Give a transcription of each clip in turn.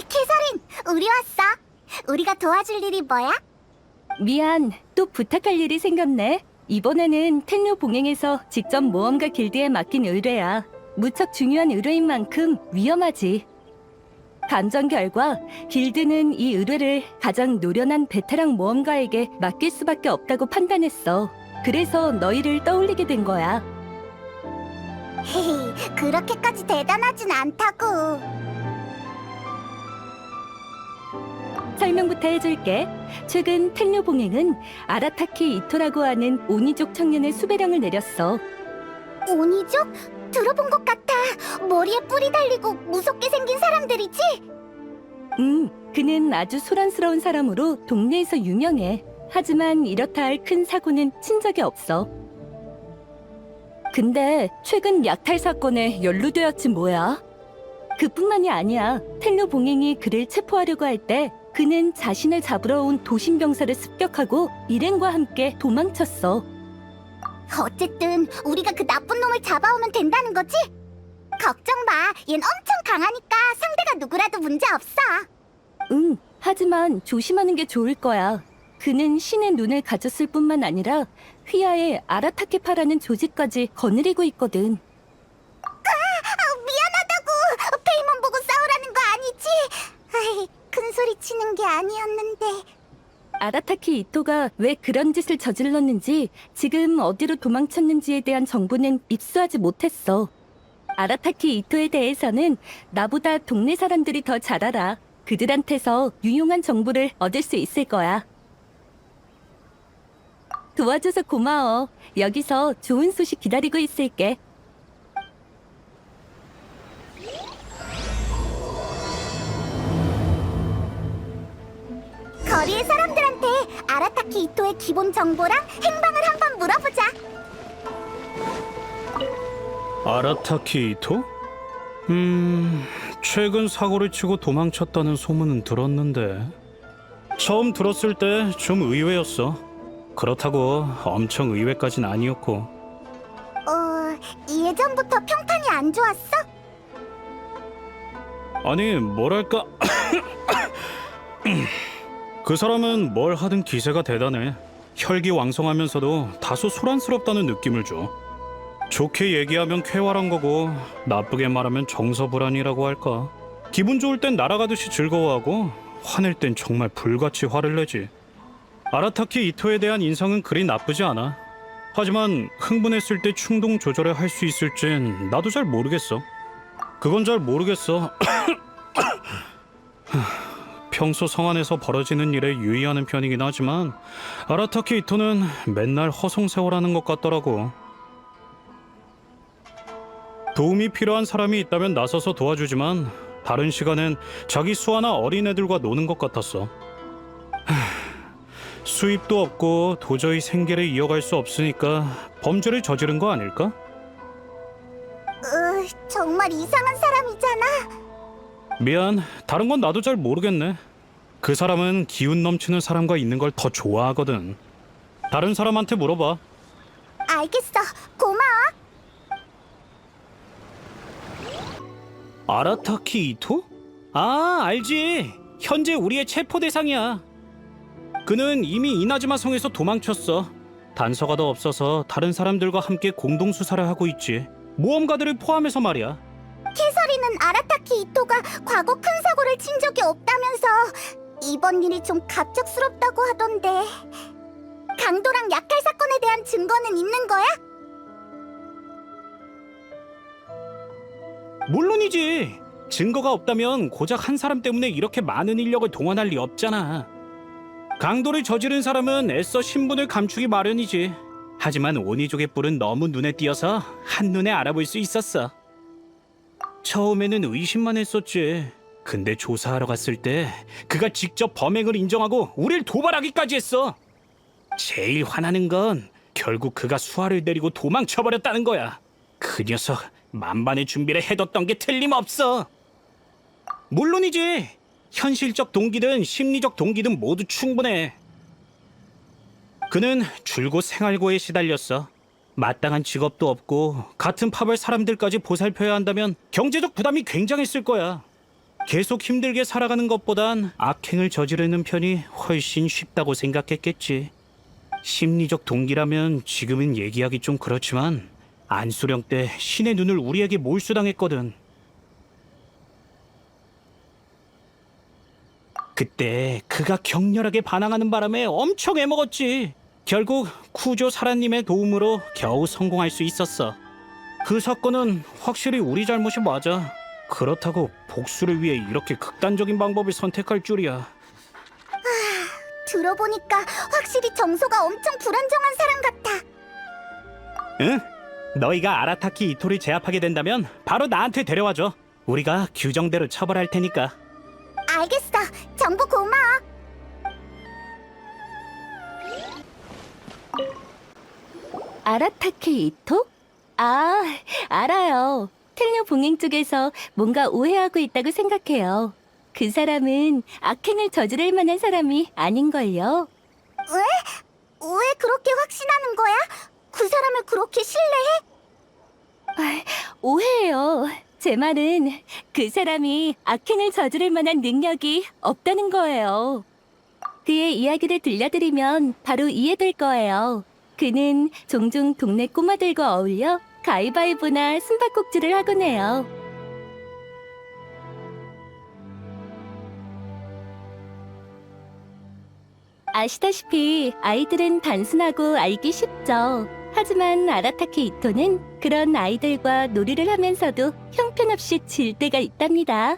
캐서린, 우리 왔어. 우리가 도와줄 일이 뭐야? 미안, 또 부탁할 일이 생겼네. 이번에는 텐류 봉행에서 직접 모험가 길드에 맡긴 의뢰야. 무척 중요한 의뢰인 만큼 위험하지. 감정 결과 길드는 이 의뢰를 가장 노련한 베테랑 모험가에게 맡길 수밖에 없다고 판단했어. 그래서 너희를 떠올리게 된 거야. 헤헤, 그렇게까지 대단하진 않다고. 설명부터 해줄게. 최근 텐류 봉행은 아라타키 이토라고 하는 오니족 청년의 수배령을 내렸어. 오니족? 들어본 것 같아. 머리에 뿔이 달리고 무섭게 생긴 사람들이지? 그는 아주 소란스러운 사람으로 동네에서 유명해. 하지만 이렇다 할 큰 사고는 친 적이 없어. 근데 최근 약탈 사건에 연루되었지 뭐야? 그뿐만이 아니야. 텐류 봉행이 그를 체포하려고 할 때 그는 자신을 잡으러 온 도심병사를 습격하고 일행과 함께 도망쳤어. 어쨌든 우리가 그 나쁜 놈을 잡아오면 된다는 거지? 걱정 마. 얜 엄청 강하니까 상대가 누구라도 문제 없어. 하지만 조심하는 게 좋을 거야. 그는 신의 눈을 가졌을 뿐만 아니라 휘하의 아라타케파라는 조직까지 거느리고 있거든. 미안하다고. 페이몬 보고 싸우라는 거 아니지? 아이, 큰 소리 치는 게 아니었는데. 아라타키 이토가 왜 그런 짓을 저질렀는지, 지금 어디로 도망쳤는지에 대한 정보는 입수하지 못했어. 아라타키 이토에 대해서는 나보다 동네 사람들이 더 잘 알아. 그들한테서 유용한 정보를 얻을 수 있을 거야. 도와줘서 고마워. 여기서 좋은 소식 기다리고 있을게. 거리의 사람들한테 아라타키 이토의 기본 정보랑 행방을 한번 물어보자. 아라타키 이토? 최근 사고를 치고 도망쳤다는 소문은 들었는데 처음 들었을 때 좀 의외였어. 그렇다고 엄청 의외까진 아니었고. 예전부터 평판이 안 좋았어? 아니, 뭐랄까. 그 사람은 뭘 하든 기세가 대단해. 혈기왕성하면서도 다소 소란스럽다는 느낌을 줘. 좋게 얘기하면 쾌활한 거고 나쁘게 말하면 정서불안이라고 할까. 기분 좋을 땐 날아가듯이 즐거워하고 화낼 땐 정말 불같이 화를 내지. 아라타키 이토에 대한 인상은 그리 나쁘지 않아. 하지만 흥분했을 때 충동 조절을 할 수 있을진 나도 잘 모르겠어. 그건 잘 모르겠어. 평소 성안에서 벌어지는 일에 유의하는 편이긴 하지만 아라타키 이토는 맨날 허송세월하는 것 같더라고. 도움이 필요한 사람이 있다면 나서서 도와주지만 다른 시간엔 자기 수아나 어린애들과 노는 것 같았어. 수입도 없고 도저히 생계를 이어갈 수 없으니까 범죄를 저지른 거 아닐까? 정말 이상한 사람이잖아. 미안, 다른 건 나도 잘 모르겠네. 그 사람은 기운 넘치는 사람과 있는 걸 더 좋아하거든. 다른 사람한테 물어봐. 알겠어. 고마워. 아라타키 이토? 아, 알지. 현재 우리의 체포 대상이야. 그는 이미 이나즈마 성에서 도망쳤어. 단서가 없어서 다른 사람들과 함께 공동 수사를 하고 있지. 모험가들을 포함해서 말이야. 캐서린은 아라타키 이토가 과거 큰 사고를 친 적이 없다면서 이번 일이 좀 갑작스럽다고 하던데. 강도랑 약탈 사건에 대한 증거는 있는 거야? 물론이지. 증거가 없다면 고작 한 사람 때문에 이렇게 많은 인력을 동원할 리 없잖아. 강도를 저지른 사람은 애써 신분을 감추기 마련이지. 하지만 오니족의 뿔은 너무 눈에 띄어서 한눈에 알아볼 수 있었어. 처음에는 의심만 했었지. 근데 조사하러 갔을 때 그가 직접 범행을 인정하고 우릴 도발하기까지 했어. 제일 화나는 건 결국 그가 수아를 데리고 도망쳐버렸다는 거야. 그 녀석 만반의 준비를 해뒀던 게 틀림없어. 물론이지. 현실적 동기든 심리적 동기든 모두 충분해. 그는 줄곧 생활고에 시달렸어. 마땅한 직업도 없고 같은 팝을 사람들까지 보살펴야 한다면 경제적 부담이 굉장했을 거야. 계속 힘들게 살아가는 것보단 악행을 저지르는 편이 훨씬 쉽다고 생각했겠지. 심리적 동기라면 지금은 얘기하기 좀 그렇지만 안수령 때 신의 눈을 우리에게 몰수당했거든. 그때 그가 격렬하게 반항하는 바람에 엄청 애먹었지. 결국 쿠조 사라님의 도움으로 겨우 성공할 수 있었어. 그 사건은 확실히 우리 잘못이 맞아. 그렇다고 복수를 위해 이렇게 극단적인 방법을 선택할 줄이야. 들어보니까 확실히 정소가 엄청 불안정한 사람 같아. 응? 너희가 아라타키 이토를 제압하게 된다면 바로 나한테 데려와줘. 우리가 규정대로 처벌할 테니까. 알겠어. 정보 고마워. 아라타케 이토? 아, 알아요. 텔뇨 봉행 쪽에서 뭔가 오해하고 있다고 생각해요. 그 사람은 악행을 저지를 만한 사람이 아닌걸요. 왜 그렇게 확신하는 거야? 그 사람을 그렇게 신뢰해? 오해예요. 제 말은 그 사람이 악행을 저지를 만한 능력이 없다는 거예요. 그의 이야기를 들려드리면 바로 이해될 거예요. 그는 종종 동네 꼬마들과 어울려 가위바위보나 숨바꼭질을 하곤 해요. 아시다시피 아이들은 단순하고 알기 쉽죠. 하지만 아라타케 이토는 그런 아이들과 놀이를 하면서도 형편없이 질 때가 있답니다.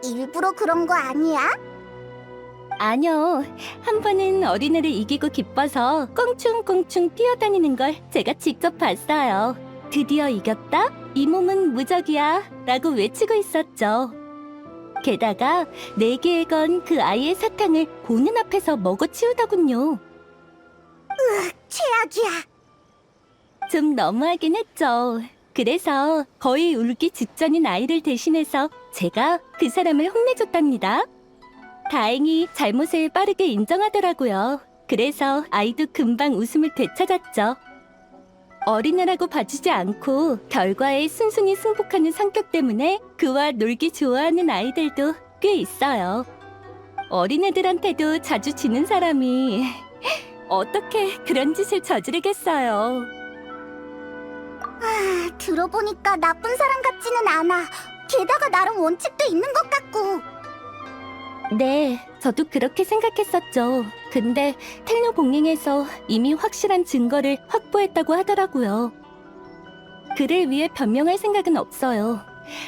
일부러 그런 거 아니야? 아니요. 한 번은 어린애를 이기고 기뻐서 껑충껑충 뛰어다니는 걸 제가 직접 봤어요. 드디어 이겼다? 이 몸은 무적이야 라고 외치고 있었죠. 게다가 4개에 건 그 아이의 사탕을 보는 앞에서 먹어치우더군요. 최악이야. 좀 너무하긴 했죠. 그래서 거의 울기 직전인 아이를 대신해서 제가 그 사람을 혼내줬답니다. 다행히 잘못을 빠르게 인정하더라고요. 그래서 아이도 금방 웃음을 되찾았죠. 어린애라고 봐주지 않고 결과에 순순히 승복하는 성격 때문에 그와 놀기 좋아하는 아이들도 꽤 있어요. 어린애들한테도 자주 지는 사람이 어떻게 그런 짓을 저지르겠어요. 들어보니까 나쁜 사람 같지는 않아. 게다가 나름 원칙도 있는 것 같고. 네, 저도 그렇게 생각했었죠. 근데 텔뇨 봉행에서 이미 확실한 증거를 확보했다고 하더라고요. 그를 위해 변명할 생각은 없어요.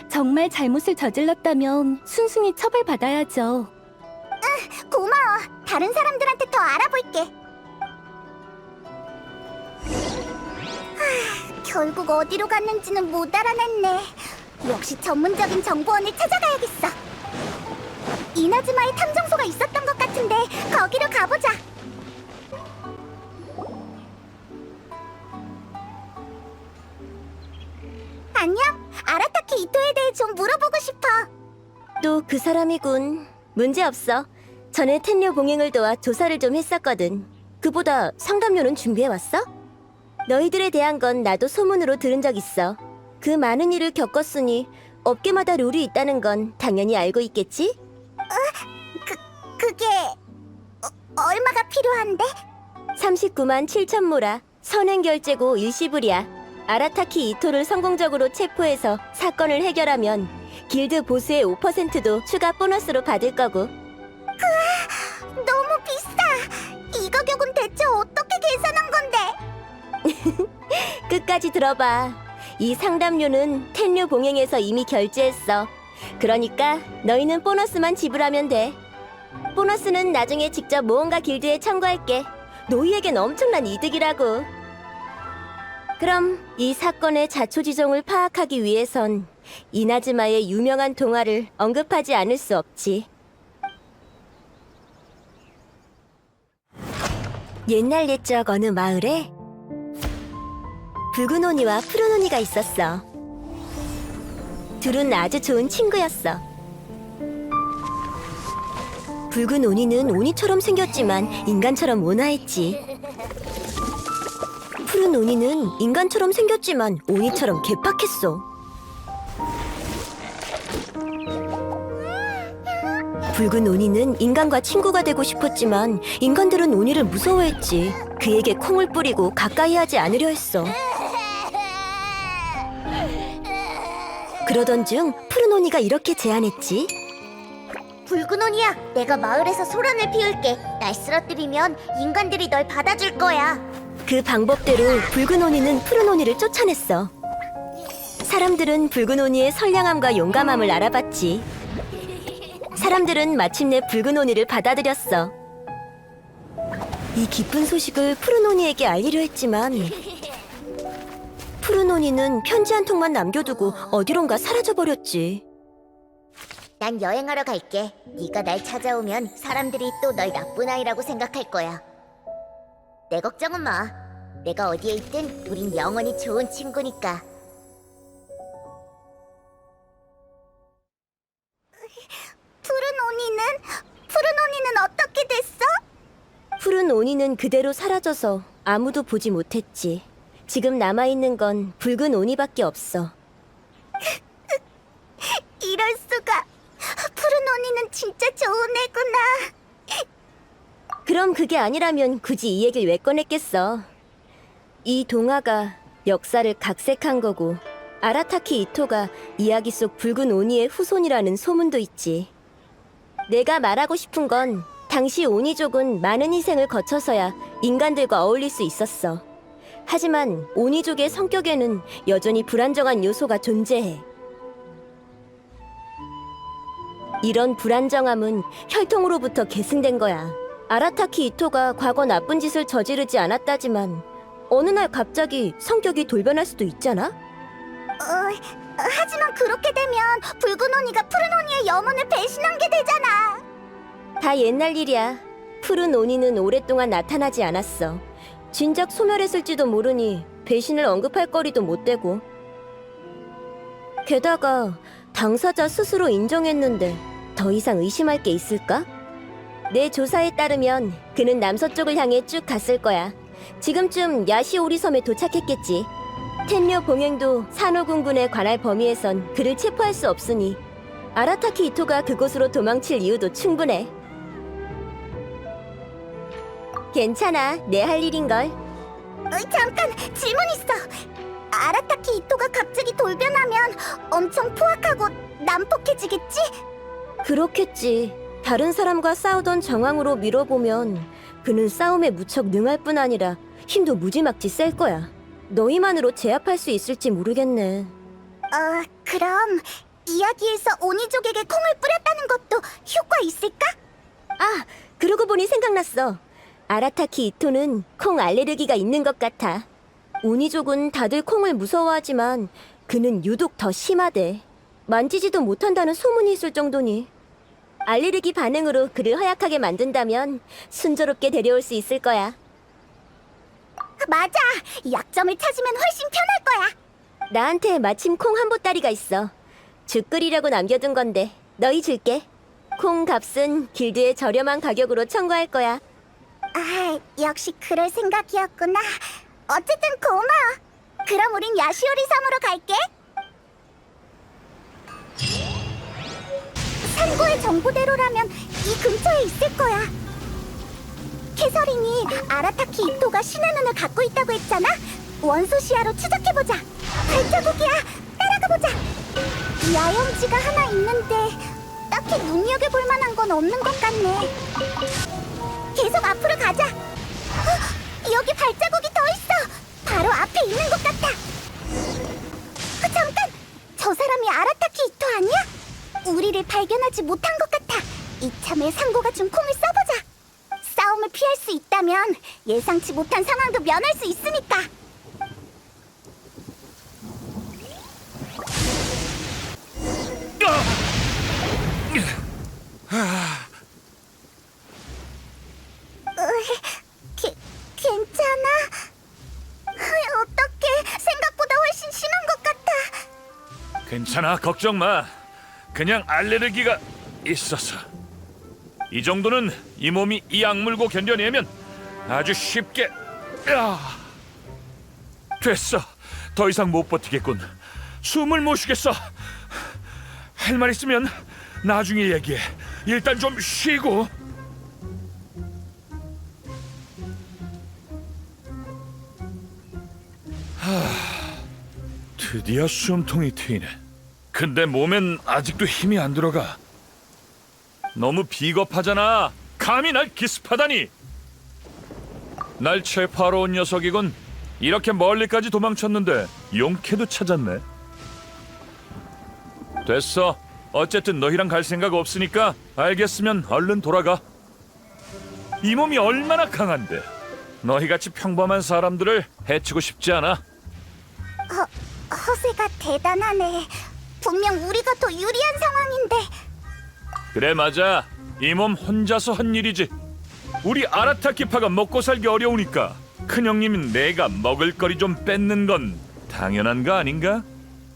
정말 잘못을 저질렀다면 순순히 처벌받아야죠. 고마워. 다른 사람들한테 더 알아볼게. 결국 어디로 갔는지는 못 알아냈네. 역시 전문적인 정보원을 찾아가야겠어. 이나즈마에 탐정소가 있었던 것 같은데 거기로 가보자. 안녕. 아라타케 이토에 대해 좀 물어보고 싶어. 또 그 사람이군. 문제 없어. 전에 텐뇨 봉행을 도와 조사를 좀 했었거든. 그보다 상담료는 준비해왔어? 너희들에 대한 건 나도 소문으로 들은 적 있어. 그 많은 일을 겪었으니 업계마다 룰이 있다는 건 당연히 알고 있겠지? 그게 얼마가 필요한데? 39만 7천 모라. 선행결제고 일시불이야. 아라타키 이토를 성공적으로 체포해서 사건을 해결하면 길드 보스의 5%도 추가 보너스로 받을 거고. 너무 비싸. 이 가격은 대체 어떻게 계산한 건데? 끝까지 들어봐. 이 상담료는 텐류 봉행에서 이미 결제했어. 그러니까 너희는 보너스만 지불하면 돼. 보너스는 나중에 직접 모험가 길드에 청구할게. 너희에겐 엄청난 이득이라고. 그럼 이 사건의 자초지종을 파악하기 위해선 이나즈마의 유명한 동화를 언급하지 않을 수 없지. 옛날 옛적 어느 마을에 붉은 오니와 푸른 오니가 있었어. 둘은 아주 좋은 친구였어. 붉은 오니는 오니처럼 생겼지만 인간처럼 온화했지. 푸른 오니는 인간처럼 생겼지만 오니처럼 개팍했어. 붉은 오니는 인간과 친구가 되고 싶었지만 인간들은 오니를 무서워했지. 그에게 콩을 뿌리고 가까이 하지 않으려 했어. 그러던 중 푸른 오니가 이렇게 제안했지. 붉은 오니야, 내가 마을에서 소란을 피울게. 날 쓰러뜨리면 인간들이 널 받아줄 거야. 그 방법대로 붉은 오니는 푸른 오니를 쫓아냈어. 사람들은 붉은 오니의 선량함과 용감함을 알아봤지. 사람들은 마침내 붉은 오니를 받아들였어. 이 기쁜 소식을 푸른 오니에게 알리려 했지만 푸른 오니는 편지 한 통만 남겨두고 어디론가 사라져버렸지. 난 여행하러 갈게. 네가 날 찾아오면 사람들이 또 널 나쁜 아이라고 생각할 거야. 내 걱정은 마. 내가 어디에 있든 우린 영원히 좋은 친구니까. 푸른 오니는 어떻게 됐어? 푸른 오니는 그대로 사라져서 아무도 보지 못했지. 지금 남아있는 건 붉은 오니밖에 없어. 이럴 수가. 푸른 오니는 진짜 좋은 애구나. 그럼 그게 아니라면 굳이 이 얘기를 왜 꺼냈겠어. 이 동화가 역사를 각색한 거고 아라타키 이토가 이야기 속 붉은 오니의 후손이라는 소문도 있지. 내가 말하고 싶은 건 당시 오니족은 많은 희생을 거쳐서야 인간들과 어울릴 수 있었어. 하지만 오니족의 성격에는 여전히 불안정한 요소가 존재해. 이런 불안정함은 혈통으로부터 계승된 거야. 아라타키 이토가 과거 나쁜 짓을 저지르지 않았다지만 어느 날 갑자기 성격이 돌변할 수도 있잖아? 하지만 그렇게 되면 붉은 오니가 푸른 오니의 염원을 배신한 게 되잖아. 다 옛날 일이야. 푸른 오니는 오랫동안 나타나지 않았어. 진작 소멸했을지도 모르니 배신을 언급할 거리도 못 되고. 게다가 당사자 스스로 인정했는데 더 이상 의심할 게 있을까? 내 조사에 따르면 그는 남서쪽을 향해 쭉 갔을 거야. 지금쯤 야시오리 섬에 도착했겠지. 텐료 봉행도 산호군군에 관할 범위에선 그를 체포할 수 없으니 아라타키 이토가 그곳으로 도망칠 이유도 충분해. 괜찮아, 내 할 일인걸. 잠깐 질문 있어. 아라타키 이토가 갑자기 돌변하면 엄청 포악하고 난폭해지겠지? 그렇겠지. 다른 사람과 싸우던 정황으로 밀어보면 그는 싸움에 무척 능할 뿐 아니라 힘도 무지막지 셀 거야. 너희만으로 제압할 수 있을지 모르겠네. 그럼 이야기에서 오니족에게 콩을 뿌렸다는 것도 효과 있을까? 아, 그러고 보니 생각났어. 아라타키 이토는 콩 알레르기가 있는 것 같아. 오니족은 다들 콩을 무서워하지만 그는 유독 더 심하대. 만지지도 못한다는 소문이 있을 정도니. 알레르기 반응으로 그를 허약하게 만든다면 순조롭게 데려올 수 있을 거야. 맞아. 약점을 찾으면 훨씬 편할 거야. 나한테 마침 콩 한 보따리가 있어. 죽 끓이려고 남겨둔 건데 너희 줄게. 콩 값은 길드에 저렴한 가격으로 청구할 거야. 역시 그럴 생각이었구나. 어쨌든 고마워. 그럼 우린 야시오리 섬으로 갈게. 산고의 정보대로라면 이 근처에 있을 거야. 캐서린이 아라타키 이토가 신의 눈을 갖고 있다고 했잖아. 원소 시야로 추적해보자. 발자국이야. 따라가보자. 야영지가 하나 있는데 딱히 눈여겨볼 만한 건 없는 것 같네. 계속 앞으로 가자. 여기 발자국이 더 있어. 바로 앞에 있는 것 같아. 잠깐! 저 사람이 아라타키 이토 아니야? 우리를 발견하지 못한 것 같아. 이참에 상고가 준 콩을 써보자. 싸움을 피할 수 있다면 예상치 못한 상황도 면할 수 있으니까. 괜찮아? 어떡해. 생각보다 훨씬 심한 것 같아. 괜찮아, 걱정 마. 그냥 알레르기가 있어서. 이 정도는 이 몸이 이 악물고 견뎌내면 아주 쉽게. 됐어. 더 이상 못 버티겠군. 숨을 못 쉬겠어. 할 말 있으면 나중에 얘기해. 일단 좀 쉬고. 드디어 숨통이 트이네. 근데 몸엔 아직도 힘이 안 들어가. 너무 비겁하잖아. 감히 날 기습하다니. 날 체포하러 온 녀석이군. 이렇게 멀리까지 도망쳤는데 용케도 찾았네. 됐어. 어쨌든 너희랑 갈 생각 없으니까 알겠으면 얼른 돌아가. 이 몸이 얼마나 강한데 너희같이 평범한 사람들을 해치고 싶지 않아. 허세가 대단하네. 분명 우리가 더 유리한 상황인데. 그래 맞아. 이 몸 혼자서 한 일이지. 우리 아라타키파가 먹고 살기 어려우니까 큰형님인 내가 먹을거리 좀 뺏는 건 당연한 거 아닌가?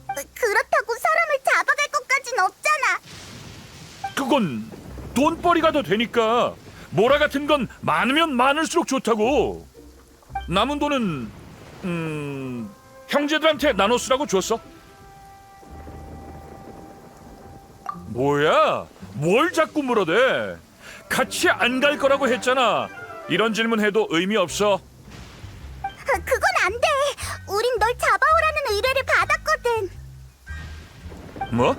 그렇다고 사람을 잡아갈 것까진 없잖아. 그건 돈벌이가 더 되니까. 모라 같은 건 많으면 많을수록 좋다고. 남은 돈은 형제들한테 나눠 쓰라고 줬어. 뭐야? 뭘 자꾸 물어대? 같이 안 갈 거라고 했잖아. 이런 질문 해도 의미 없어. 그건 안 돼. 우린 널 잡아오라는 의뢰를 받았거든. 뭐?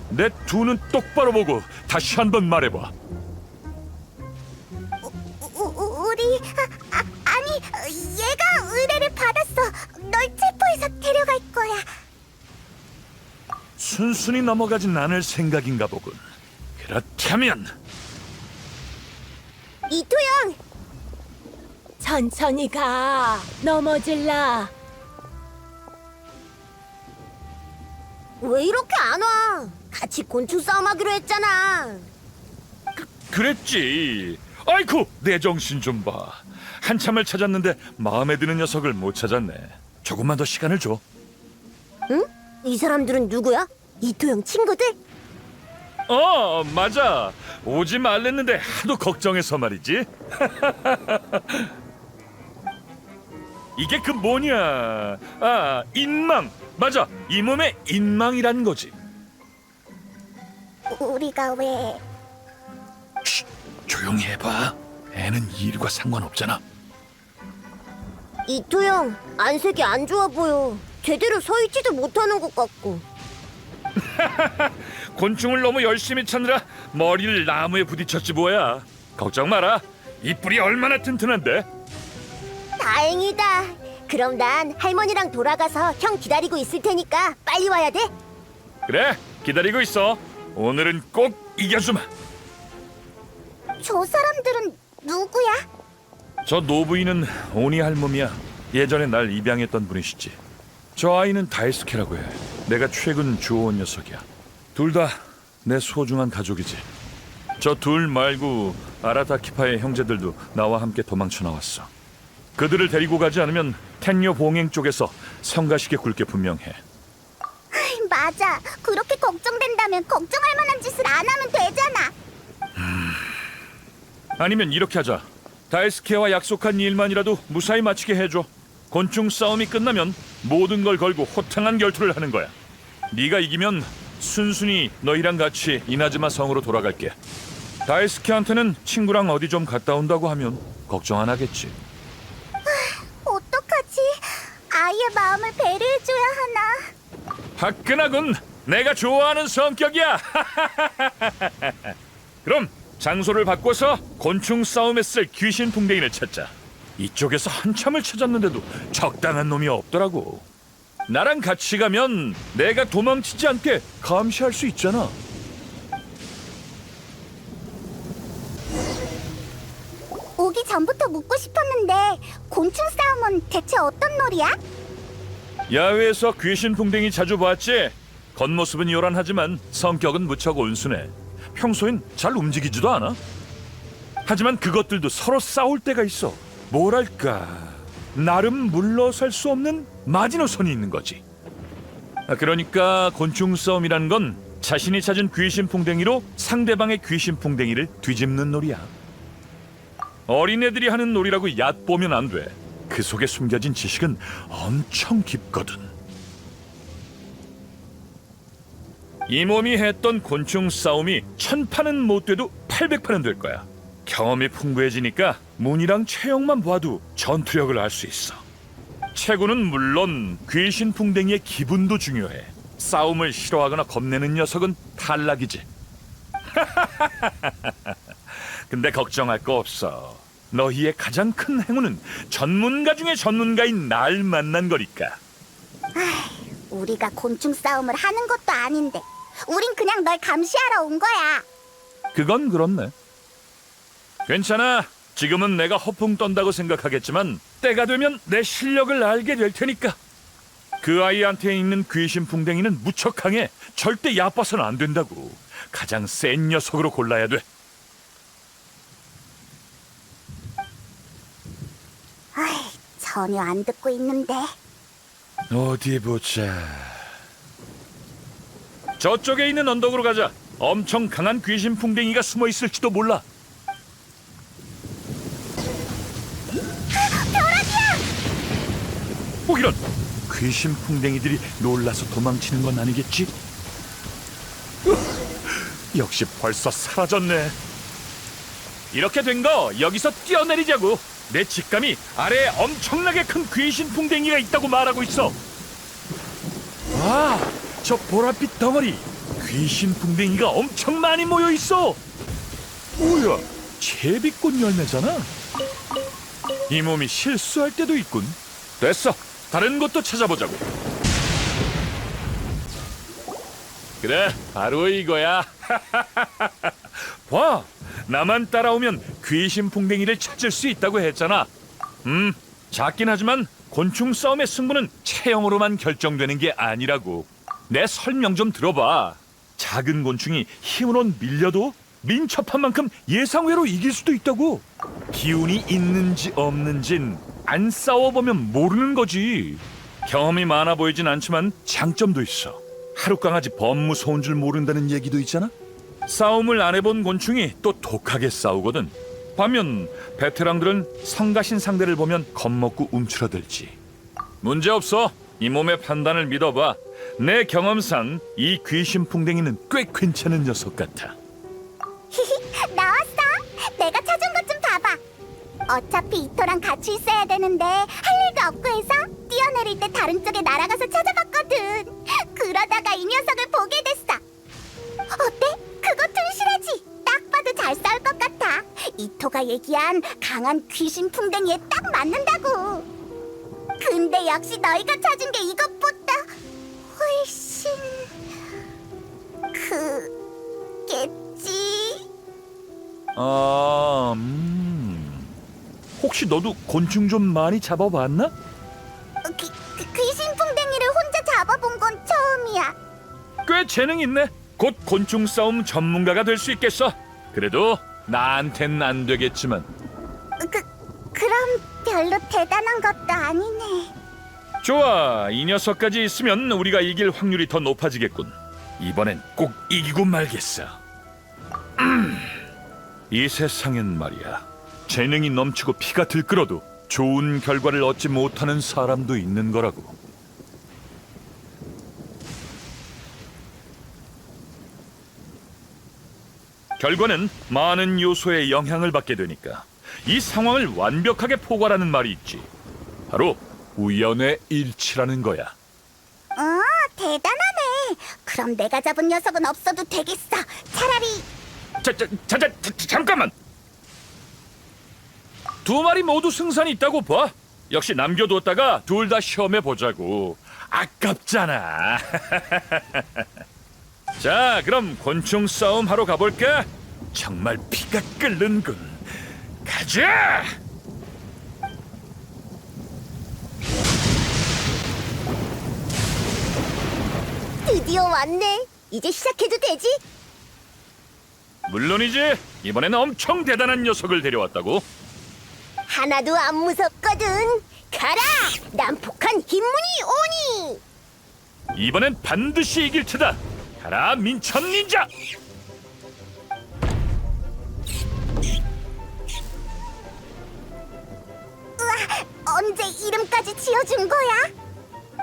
내 두 눈 똑바로 보고 다시 한번 말해봐. 우리 아니 얘가 의뢰를 받았어. 널 체포해서 데려갈 거야. 순순히 넘어가진 않을 생각인가 보군. 그렇다면 이토영! 천천히 가. 넘어질라. 왜 이렇게 안 와? 같이 곤충 싸움하기로 했잖아. 그랬지. 아이쿠 내 정신 좀 봐. 한참을 찾았는데 마음에 드는 녀석을 못 찾았네. 조금만 더 시간을 줘. 응? 이 사람들은 누구야? 이토영 친구들? 맞아. 오지 말랬는데 하도 걱정해서 말이지. 이게 그 뭐냐. 인망. 맞아. 이 몸의 인망이란 거지. 우리가 왜 조용히 해봐. 애는 이 일과 상관없잖아. 이토영, 안색이 안 좋아 보여. 제대로 서 있지도 못하는 것 같고. 곤충을 너무 열심히 찾느라 머리를 나무에 부딪혔지 뭐야. 걱정 마라. 이 뿔이 얼마나 튼튼한데. 다행이다. 그럼 난 할머니랑 돌아가서 형 기다리고 있을 테니까 빨리 와야 돼. 그래 기다리고 있어. 오늘은 꼭 이겨주마. 저 사람들은 누구야? 저 노부인은 오니 할멈이야. 예전에 날 입양했던 분이시지. 저 아이는 다이스케라고 해. 내가 최근 주워온 녀석이야. 둘 다 내 소중한 가족이지. 저 둘 말고 아라타키파의 형제들도 나와 함께 도망쳐 나왔어. 그들을 데리고 가지 않으면 텐녀 봉행 쪽에서 성가시게 굴게 분명해. 맞아. 그렇게 걱정된다면 걱정할 만한 짓을 안 하면 되잖아. 아니면 이렇게 하자. 다이스케와 약속한 일만이라도 무사히 마치게 해줘. 곤충 싸움이 끝나면 모든 걸 걸고 호탕한 결투를 하는 거야. 네가 이기면 순순히 너희랑 같이 이나즈마 성으로 돌아갈게. 다이스케한테는 친구랑 어디 좀 갔다 온다고 하면 걱정 안 하겠지. 어떡하지? 아이의 마음을 배려해줘야 하나? 화끈하군. 내가 좋아하는 성격이야. 그럼 장소를 바꿔서 곤충 싸움에 쓸 귀신 풍뎅이를 찾자. 이쪽에서 한참을 찾았는데도 적당한 놈이 없더라고. 나랑 같이 가면 내가 도망치지 않게 감시할 수 있잖아. 오기 전부터 묻고 싶었는데 곤충 싸움은 대체 어떤 놀이야? 야외에서 귀신 풍뎅이 자주 봤지? 겉모습은 요란하지만 성격은 무척 온순해. 평소엔 잘 움직이지도 않아. 하지만 그것들도 서로 싸울 때가 있어. 뭐랄까, 나름 물러설 수 없는 마지노선이 있는 거지. 그러니까 곤충 싸움이란 건 자신이 찾은 귀신 풍뎅이로 상대방의 귀신 풍뎅이를 뒤집는 놀이야. 어린애들이 하는 놀이라고 얕보면 안 돼. 그 속에 숨겨진 지식은 엄청 깊거든. 이 몸이 했던 곤충 싸움이 1000판은 못 돼도 800판은 될 거야. 경험이 풍부해지니까 문이랑 체형만 봐도 전투력을 알 수 있어. 체구는 물론 귀신 풍뎅이의 기분도 중요해. 싸움을 싫어하거나 겁내는 녀석은 탈락이지. 근데 걱정할 거 없어. 너희의 가장 큰 행운은 전문가 중에 전문가인 날 만난 거니까. 우리가 곤충 싸움을 하는 것도 아닌데 우린 그냥 널 감시하러 온 거야. 그건 그렇네. 괜찮아. 지금은 내가 허풍 떤다고 생각하겠지만 때가 되면 내 실력을 알게 될 테니까. 그 아이한테 있는 귀신 풍뎅이는 무척 강해. 절대 얕봐서는 안 된다고. 가장 센 녀석으로 골라야 돼. 전혀 안 듣고 있는데. 어디 보자. 저쪽에 있는 언덕으로 가자. 엄청 강한 귀신 풍뎅이가 숨어 있을지도 몰라. 이런! 귀신 풍뎅이들이 놀라서 도망치는 건 아니겠지? 역시 벌써 사라졌네. 이렇게 된 거 여기서 뛰어내리자고. 내 직감이 아래에 엄청나게 큰 귀신 풍뎅이가 있다고 말하고 있어. 와, 저 보랏빛 덩어리. 귀신 풍뎅이가 엄청 많이 모여 있어. 뭐야, 제비꽃 열매잖아. 이 몸이 실수할 때도 있군. 됐어, 다른 곳도 찾아보자고. 그래, 바로 이거야. 봐, 나만 따라오면 귀신 풍뎅이를 찾을 수 있다고 했잖아. 작긴 하지만 곤충 싸움의 승부는 체형으로만 결정되는 게 아니라고. 내 설명 좀 들어봐. 작은 곤충이 힘으로 밀려도 민첩한 만큼 예상외로 이길 수도 있다고. 기운이 있는지 없는진 안 싸워보면 모르는 거지. 경험이 많아 보이진 않지만 장점도 있어. 하룻강아지 범무서운 줄 모른다는 얘기도 있잖아. 싸움을 안 해본 곤충이 또 독하게 싸우거든. 반면 베테랑들은 성가신 상대를 보면 겁먹고 움츠러들지. 문제없어. 이 몸의 판단을 믿어봐. 내 경험상 이 귀신 풍뎅이는 꽤 괜찮은 녀석 같아. 나왔어. 내가 찾은 것 좀 봐봐. 어차피 이토랑 같이 있어야 되는데 할 일도 없고 해서 뛰어내릴 때 다른 쪽에 날아가서 찾아봤거든. 그러다가 이 녀석을 보게 됐어. 어때? 그거 튼실하지? 딱 봐도 잘 싸울 것 같아. 이토가 얘기한 강한 귀신 풍뎅이에 딱 맞는다고. 근데 역시 너희가 찾은 게 이것보다 훨씬 그겠지. 혹시 너도 곤충 좀 많이 잡아봤나? 귀신 풍뎅이를 혼자 잡아본 건 처음이야. 꽤 재능 있네. 곧 곤충 싸움 전문가가 될 수 있겠어. 그래도 나한텐 안 되겠지만. 그럼 별로 대단한 것도 아니네. 좋아, 이 녀석까지 있으면 우리가 이길 확률이 더 높아지겠군. 이번엔 꼭 이기고 말겠어. 이 세상엔 말이야, 재능이 넘치고 피가 들끓어도 좋은 결과를 얻지 못하는 사람도 있는 거라고. 결과는 많은 요소에 영향을 받게 되니까 이 상황을 완벽하게 포괄하는 말이 있지. 바로 우연의 일치라는 거야. 대단하네. 그럼 내가 잡은 녀석은 없어도 되겠어. 차라리 잠깐만. 두 마리 모두 승산이 있다고 봐. 역시 남겨뒀다가 둘 다 시험해 보자고. 아깝잖아. 자, 그럼 곤충 싸움 하러 가볼까? 정말 피가 끓는군. 가자! 드디어 왔네. 이제 시작해도 되지? 물론이지. 이번엔 엄청 대단한 녀석을 데려왔다고. 하나도 안 무섭거든. 가라! 난폭한 흰무늬 오니! 이번엔 반드시 이길 테다. 가라, 민첩 닌자! 언제 이름까지 지어준 거야?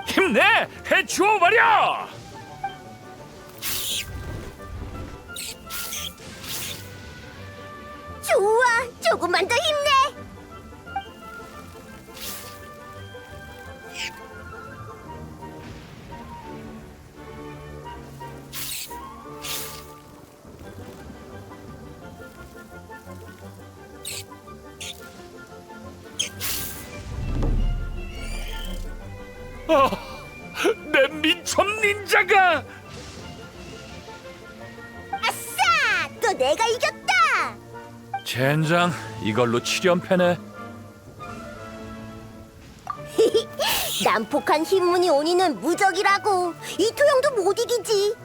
힘내! 해치워 버려! 좋아, 조금만 더 힘내. 내 민첩 닌자가! 아싸! 또 내가 이겼다! 젠장, 이걸로 7연패네. 난폭한 흰무늬 오니는 무적이라고. 이토형도 못 이기지.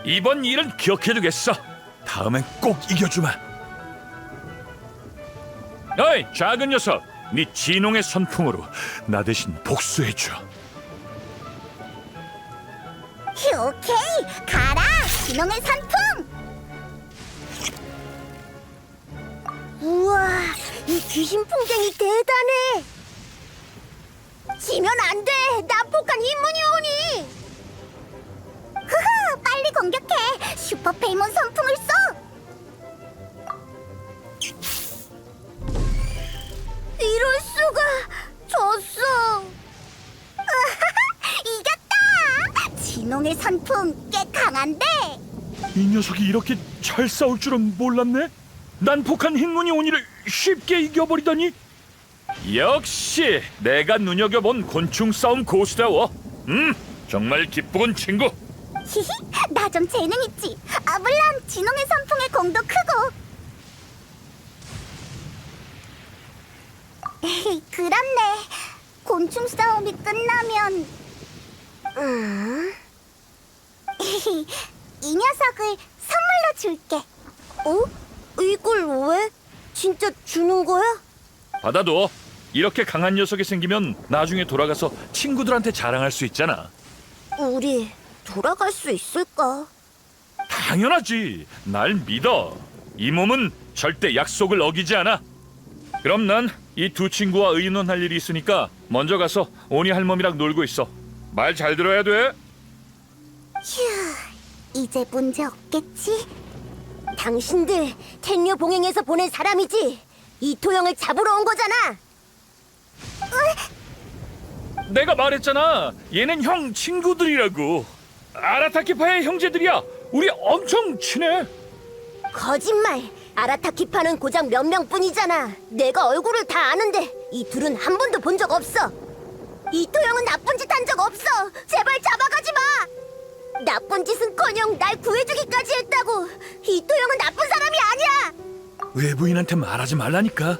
이번 일은 기억해두겠어. 다음엔 꼭 이겨주마. 어이, 작은 녀석. 네 진홍의 선풍으로 나 대신 복수해줘. 오케이, 가라, 진홍의 선풍! 우와, 이 귀신 풍뎅이 대단해. 지면 안 돼. 난폭한 흰무늬 오니. 흐흐, 빨리 공격해! 슈퍼 페이몬 선풍을 쏘! 이럴 수가. 졌어. 이겼다! 진홍의 선풍 꽤 강한데? 이 녀석이 이렇게 잘 싸울 줄은 몰랐네. 난폭한 흰무늬 오니를 쉽게 이겨버리다니. 역시 내가 눈여겨본 곤충 싸움 고수다워. 정말 기쁘군 친구. 히히, 나 좀 재능 있지. 아, 물론 진홍의 선풍의 공도 크고. 에이, 그렇네. 곤충 싸움이 끝나면 에이, 이 녀석을 선물로 줄게. 어? 이걸 왜? 진짜 주는 거야? 받아둬. 이렇게 강한 녀석이 생기면 나중에 돌아가서 친구들한테 자랑할 수 있잖아. 우리 돌아갈 수 있을까? 당연하지. 날 믿어. 이 몸은 절대 약속을 어기지 않아. 그럼 난 이 두 친구와 의논할 일이 있으니까 먼저 가서 오니 할멈이랑 놀고 있어. 말 잘 들어야 돼. 휴, 이제 문제 없겠지? 당신들 텐류 봉행에서 보낸 사람이지. 이토형을 잡으러 온 거잖아. 내가 말했잖아. 얘는 형 친구들이라고. 아라타키파의 형제들이야. 우리 엄청 친해. 거짓말. 아라타키파는 고작 몇 명뿐이잖아. 내가 얼굴을 다 아는데 이 둘은 한 번도 본 적 없어. 이토형은 나쁜 짓 한 적 없어. 제발 잡아가지 마. 나쁜 짓은커녕 날 구해주기까지 했다고. 이토형은 나쁜 사람이 아니야. 외부인한테 말하지 말라니까.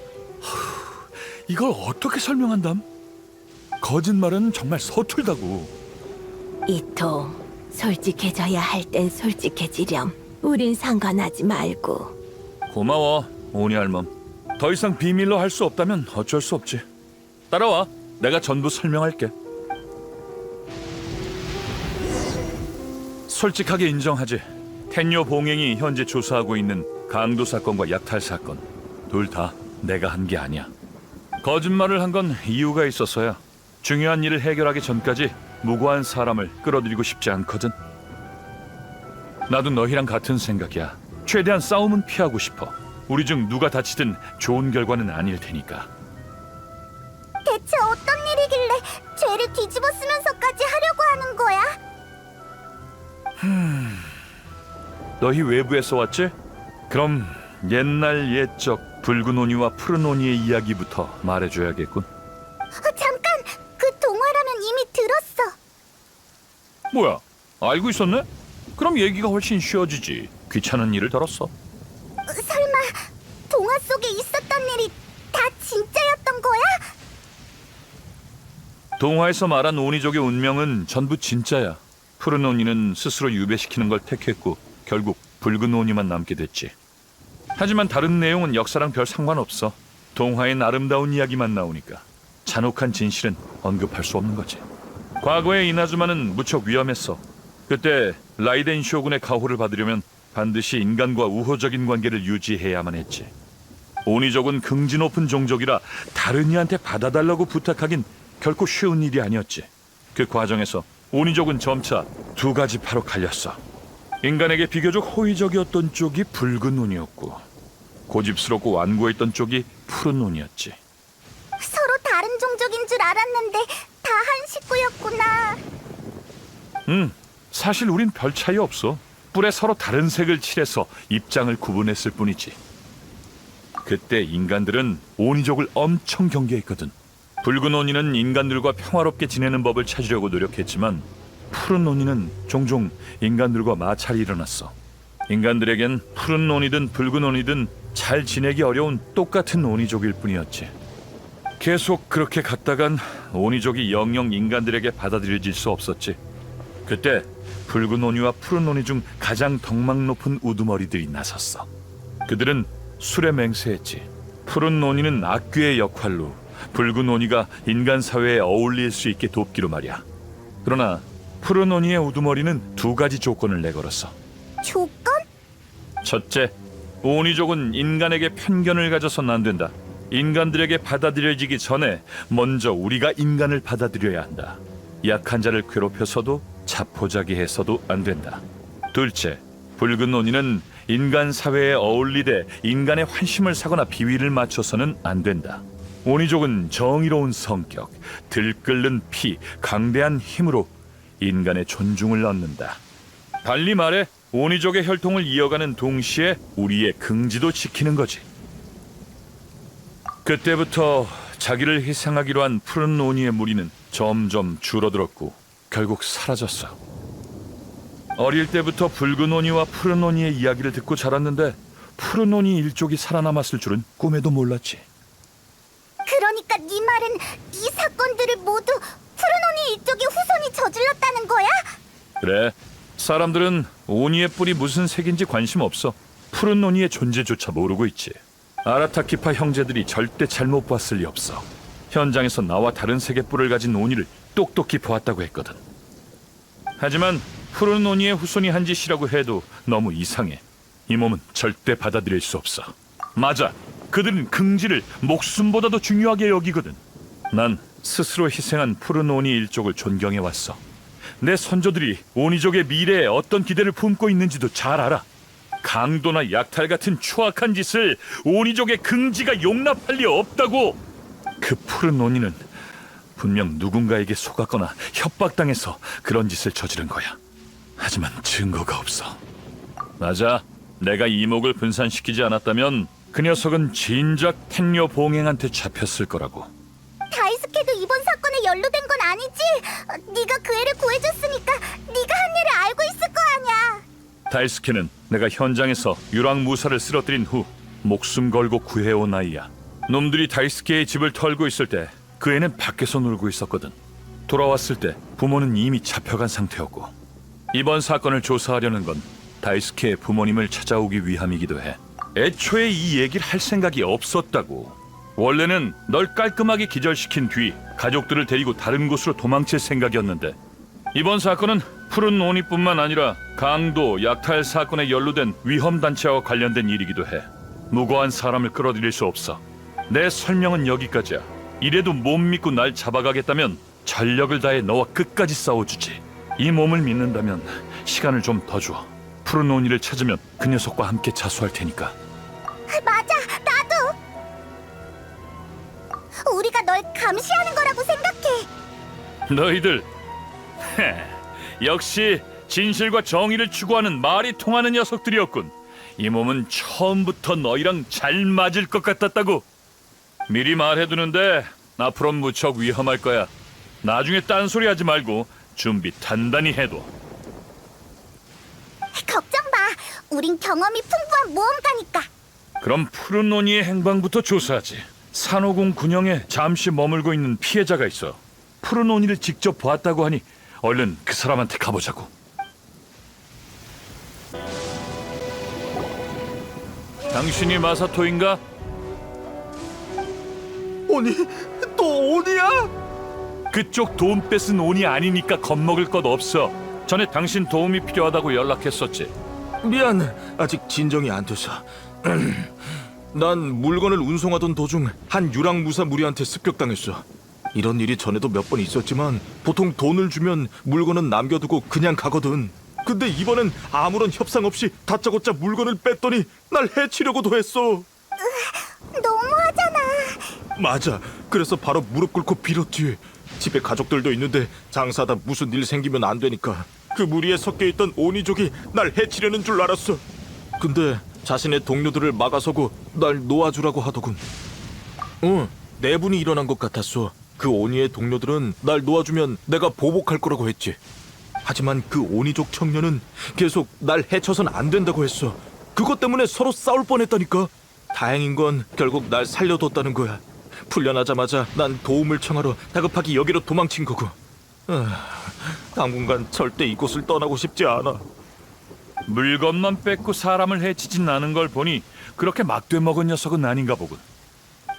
이걸 어떻게 설명한담? 거짓말은 정말 서툴다고. 이토, 솔직해져야 할 땐 솔직해지렴. 우린 상관하지 말고. 고마워, 오니 할멈. 더 이상 비밀로 할 수 없다면 어쩔 수 없지. 따라와. 내가 전부 설명할게. 솔직하게 인정하지. 텐요 봉행이 현재 조사하고 있는 강도 사건과 약탈 사건 둘 다 내가 한 게 아니야. 거짓말을 한 건 이유가 있었어야. 중요한 일을 해결하기 전까지 무고한 사람을 끌어들이고 싶지 않거든. 나도 너희랑 같은 생각이야. 최대한 싸움은 피하고 싶어. 우리 중 누가 다치든 좋은 결과는 아닐 테니까. 대체 어떤 일이길래 죄를 뒤집어 쓰면서까지 하려고 하는 거야? 너희 외부에서 왔지? 그럼 옛날 옛적 붉은 오니와 푸른 오니의 이야기부터 말해줘야겠군. 잠깐! 그 동화라면 이미 들었어. 뭐야? 알고 있었네? 그럼 얘기가 훨씬 쉬워지지. 귀찮은 일을 덜었어. 설마 동화 속에 있었던 일이 다 진짜였던 거야? 동화에서 말한 오니족의 운명은 전부 진짜야. 푸른 오니는 스스로 유배시키는 걸 택했고 결국 붉은 오니만 남게 됐지. 하지만 다른 내용은 역사랑 별 상관없어. 동화엔 아름다운 이야기만 나오니까 잔혹한 진실은 언급할 수 없는 거지. 과거의 이나즈마는 무척 위험했어. 그때 라이덴 쇼군의 가호를 받으려면 반드시 인간과 우호적인 관계를 유지해야만 했지. 오니족은 긍지 높은 종족이라 다른 이한테 받아달라고 부탁하긴 결코 쉬운 일이 아니었지. 그 과정에서 오니족은 점차 두 가지 파로 갈렸어. 인간에게 비교적 호의적이었던 쪽이 붉은 오니였고 고집스럽고 완고했던 쪽이 푸른 논이었지. 서로 다른 종족인 줄 알았는데 다 한 식구였구나. 사실 우린 별 차이 없어. 뿔에 서로 다른 색을 칠해서 입장을 구분했을 뿐이지. 그때 인간들은 오니족을 엄청 경계했거든. 붉은 오니는 인간들과 평화롭게 지내는 법을 찾으려고 노력했지만 푸른 오니는 종종 인간들과 마찰이 일어났어. 인간들에겐 푸른 오니든 붉은 오니든 잘 지내기 어려운 똑같은 오니족일 뿐이었지. 계속 그렇게 갔다간 오니족이 영영 인간들에게 받아들여질 수 없었지. 그때 붉은 오니와 푸른 오니 중 가장 덕망 높은 우두머리들이 나섰어. 그들은 술에 맹세했지. 푸른 오니는 악귀의 역할로 붉은 오니가 인간 사회에 어울릴 수 있게 돕기로 말이야. 그러나 푸른 오니의 우두머리는 두 가지 조건을 내걸었어. 조건? 첫째, 오니족은 인간에게 편견을 가져선 안 된다. 인간들에게 받아들여지기 전에 먼저 우리가 인간을 받아들여야 한다. 약한 자를 괴롭혀서도 자포자기해서도 안 된다. 둘째, 붉은 오니는 인간 사회에 어울리되 인간의 환심을 사거나 비위를 맞춰서는 안 된다. 오니족은 정의로운 성격, 들끓는 피, 강대한 힘으로 인간의 존중을 얻는다. 달리 말해 오니족의 혈통을 이어가는 동시에 우리의 긍지도 지키는 거지. 그때부터 자기를 희생하기로 한 푸른 오니의 무리는 점점 줄어들었고 결국 사라졌어. 어릴 때부터 붉은 오니와 푸른 오니의 이야기를 듣고 자랐는데 푸른 오니 일족이 살아남았을 줄은 꿈에도 몰랐지. 그러니까 네 말은 이 사건들을 모두 푸른 오니 일족의 후손이 저질렀다는 거야? 그래, 사람들은 오니의 뿔이 무슨 색인지 관심 없어. 푸른 오니의 존재조차 모르고 있지. 아라타키파 형제들이 절대 잘못 봤을 리 없어. 현장에서 나와 다른 색의 뿔을 가진 오니를 똑똑히 보았다고 했거든. 하지만 푸른 오니의 후손이 한 짓이라고 해도 너무 이상해. 이 몸은 절대 받아들일 수 없어. 맞아, 그들은 긍지를 목숨보다도 중요하게 여기거든. 난 스스로 희생한 푸른 오니 일족을 존경해왔어. 내 선조들이 오니족의 미래에 어떤 기대를 품고 있는지도 잘 알아. 강도나 약탈 같은 추악한 짓을 오니족의 긍지가 용납할 리 없다고. 그 푸른 오니는 분명 누군가에게 속았거나 협박당해서 그런 짓을 저지른 거야. 하지만 증거가 없어. 맞아, 내가 이목을 분산시키지 않았다면 그 녀석은 진작 텐녀 봉행한테 잡혔을 거라고. 다이스케도 이번 사건에 연루된 건 아니지? 네가 그 애를 구해줬으니까 네가 한 일을 알고 있을 거 아니야. 다이스케는 내가 현장에서 유랑무사를 쓰러뜨린 후 목숨 걸고 구해온 아이야. 놈들이 다이스케의 집을 털고 있을 때 그 애는 밖에서 놀고 있었거든. 돌아왔을 때 부모는 이미 잡혀간 상태였고, 이번 사건을 조사하려는 건 다이스케의 부모님을 찾아오기 위함이기도 해. 애초에 이 얘기를 할 생각이 없었다고. 원래는 널 깔끔하게 기절시킨 뒤 가족들을 데리고 다른 곳으로 도망칠 생각이었는데, 이번 사건은 푸른 오니뿐만 아니라 강도, 약탈 사건에 연루된 위험단체와 관련된 일이기도 해. 무고한 사람을 끌어들일 수 없어. 내 설명은 여기까지야. 이래도 못 믿고 날 잡아가겠다면 전력을 다해 너와 끝까지 싸워주지. 이 몸을 믿는다면 시간을 좀 더 줘. 푸른 오니를 찾으면 그 녀석과 함께 자수할 테니까. 맞아, 나도. 우리가 널 감시하는 거라고 생각해. 너희들, 역시 진실과 정의를 추구하는 말이 통하는 녀석들이었군. 이 몸은 처음부터 너희랑 잘 맞을 것 같았다고. 미리 말해두는데 앞으로 무척 위험할 거야. 나중에 딴소리 하지 말고 준비 단단히 해둬. 걱정 마. 우린 경험이 풍부한 모험가니까. 그럼 푸른 오니의 행방부터 조사하지. 산호궁 군영에 잠시 머물고 있는 피해자가 있어. 푸른 오니를 직접 보았다고 하니 얼른 그 사람한테 가보자고. 당신이 마사토인가? 오니? 또 오니야? 그쪽 돈 뺏은 오니 아니니까 겁먹을 것 없어. 전에 당신 도움이 필요하다고 연락했었지. 미안, 아직 진정이 안 돼서. 난 물건을 운송하던 도중 한 유랑무사 무리한테 습격당했어. 이런 일이 전에도 몇 번 있었지만 보통 돈을 주면 물건은 남겨두고 그냥 가거든. 근데 이번엔 아무런 협상 없이 다짜고짜 물건을 뺐더니 날 해치려고도 했어. 너무하잖아. 맞아. 그래서 바로 무릎 꿇고 빌었지. 집에 가족들도 있는데 장사하다 무슨 일 생기면 안 되니까. 그 무리에 섞여 있던 오니족이 날 해치려는 줄 알았어. 근데 자신의 동료들을 막아서고 날 놓아주라고 하더군. 응, 내분이 일어난 것 같았어. 그 오니의 동료들은 날 놓아주면 내가 보복할 거라고 했지. 하지만 그 오니족 청년은 계속 날 해쳐선 안 된다고 했어. 그것 때문에 서로 싸울 뻔했다니까. 다행인 건 결국 날 살려뒀다는 거야. 풀려나자마자 난 도움을 청하러 다급하게 여기로 도망친 거고. 당분간 절대 이곳을 떠나고 싶지 않아. 물건만 뺏고 사람을 해치진 않은 걸 보니 그렇게 막돼 먹은 녀석은 아닌가 보군.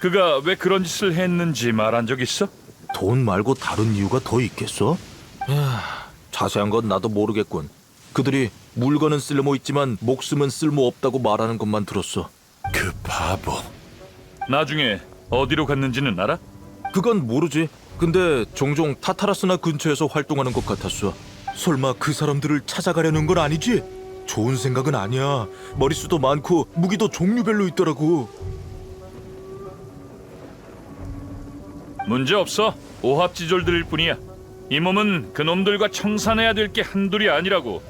그가 왜 그런 짓을 했는지 말한 적 있어? 돈 말고 다른 이유가 더 있겠어? 자세한 건 나도 모르겠군. 그들이 물건은 쓸모 있지만 목숨은 쓸모 없다고 말하는 것만 들었어. 그 바보. 나중에 어디로 갔는지는 알아? 그건 모르지. 근데 종종 타타라스나 근처에서 활동하는 것 같았어. 설마 그 사람들을 찾아가려는 건 아니지? 좋은 생각은 아니야. 머릿수도 많고 무기도 종류별로 있더라고. 문제 없어. 오합지졸들일 뿐이야. 이 몸은 그놈들과 청산해야 될 게 한둘이 아니라고.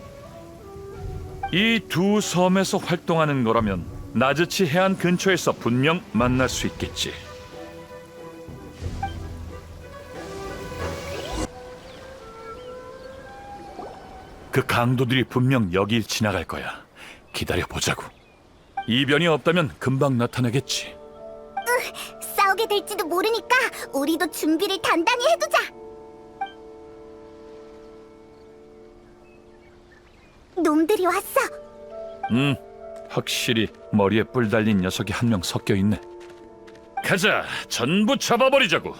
이 두 섬에서 활동하는 거라면 나즈치 해안 근처에서 분명 만날 수 있겠지. 그 강도들이 분명 여길 지나갈 거야. 기다려보자고. 이변이 없다면 금방 나타나겠지. 싸우게 될지도 모르니까 우리도 준비를 단단히 해두자. 놈들이 왔어. 확실히 머리에 뿔 달린 녀석이 한 명 섞여 있네. 가자, 전부 잡아버리자고.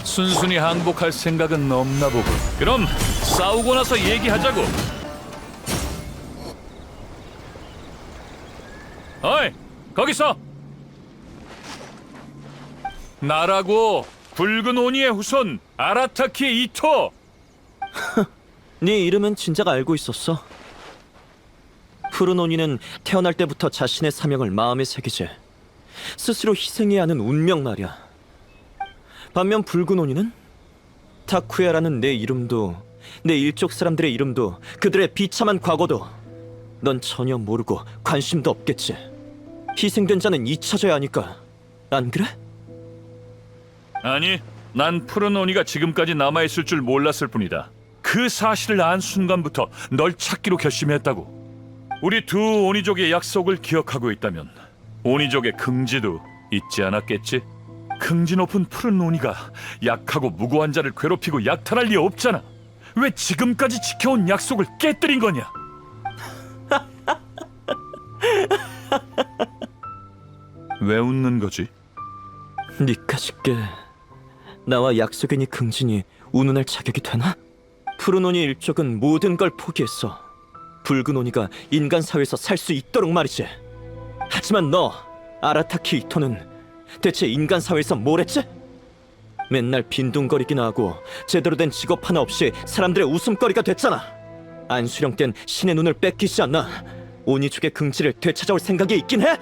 순순히 항복할 생각은 없나 보고. 그럼 싸우고 나서 얘기하자고. 어이, 거기서! 나라고, 붉은 오니의 후손 아라타키 이토. 네 이름은 진작 알고 있었어. 푸른 오니는 태어날 때부터 자신의 사명을 마음에 새기지 스스로 희생해야 하는 운명 말이야. 반면 붉은 오니는 타쿠야라는 내 이름도 내 일족 사람들의 이름도 그들의 비참한 과거도 넌 전혀 모르고 관심도 없겠지. 희생된 자는 잊혀져야 하니까. 안 그래? 아니, 난 푸른 오니가 지금까지 남아있을 줄 몰랐을 뿐이다. 그 사실을 안 순간부터 널 찾기로 결심했다고. 우리 두 오니족의 약속을 기억하고 있다면 오니족의 긍지도 잊지 않았겠지? 긍지 높은 푸른 오니가 약하고 무고한 자를 괴롭히고 약탈할 리 없잖아. 왜 지금까지 지켜온 약속을 깨뜨린 거냐? 왜 웃는 거지? 니까짓게 나와 약속이니 긍진이 운운할 자격이 되나? 푸른 오니 일족은 모든 걸 포기했어. 붉은 오니가 인간 사회에서 살 수 있도록 말이지. 하지만 너 아라타키 이토는 대체 인간 사회에서 뭘 했지? 맨날 빈둥거리기나 하고 제대로 된 직업 하나 없이 사람들의 웃음거리가 됐잖아. 안수령 땐 신의 눈을 뺏기지 않나. 오니족의 긍지를 되찾아올 생각이 있긴 해?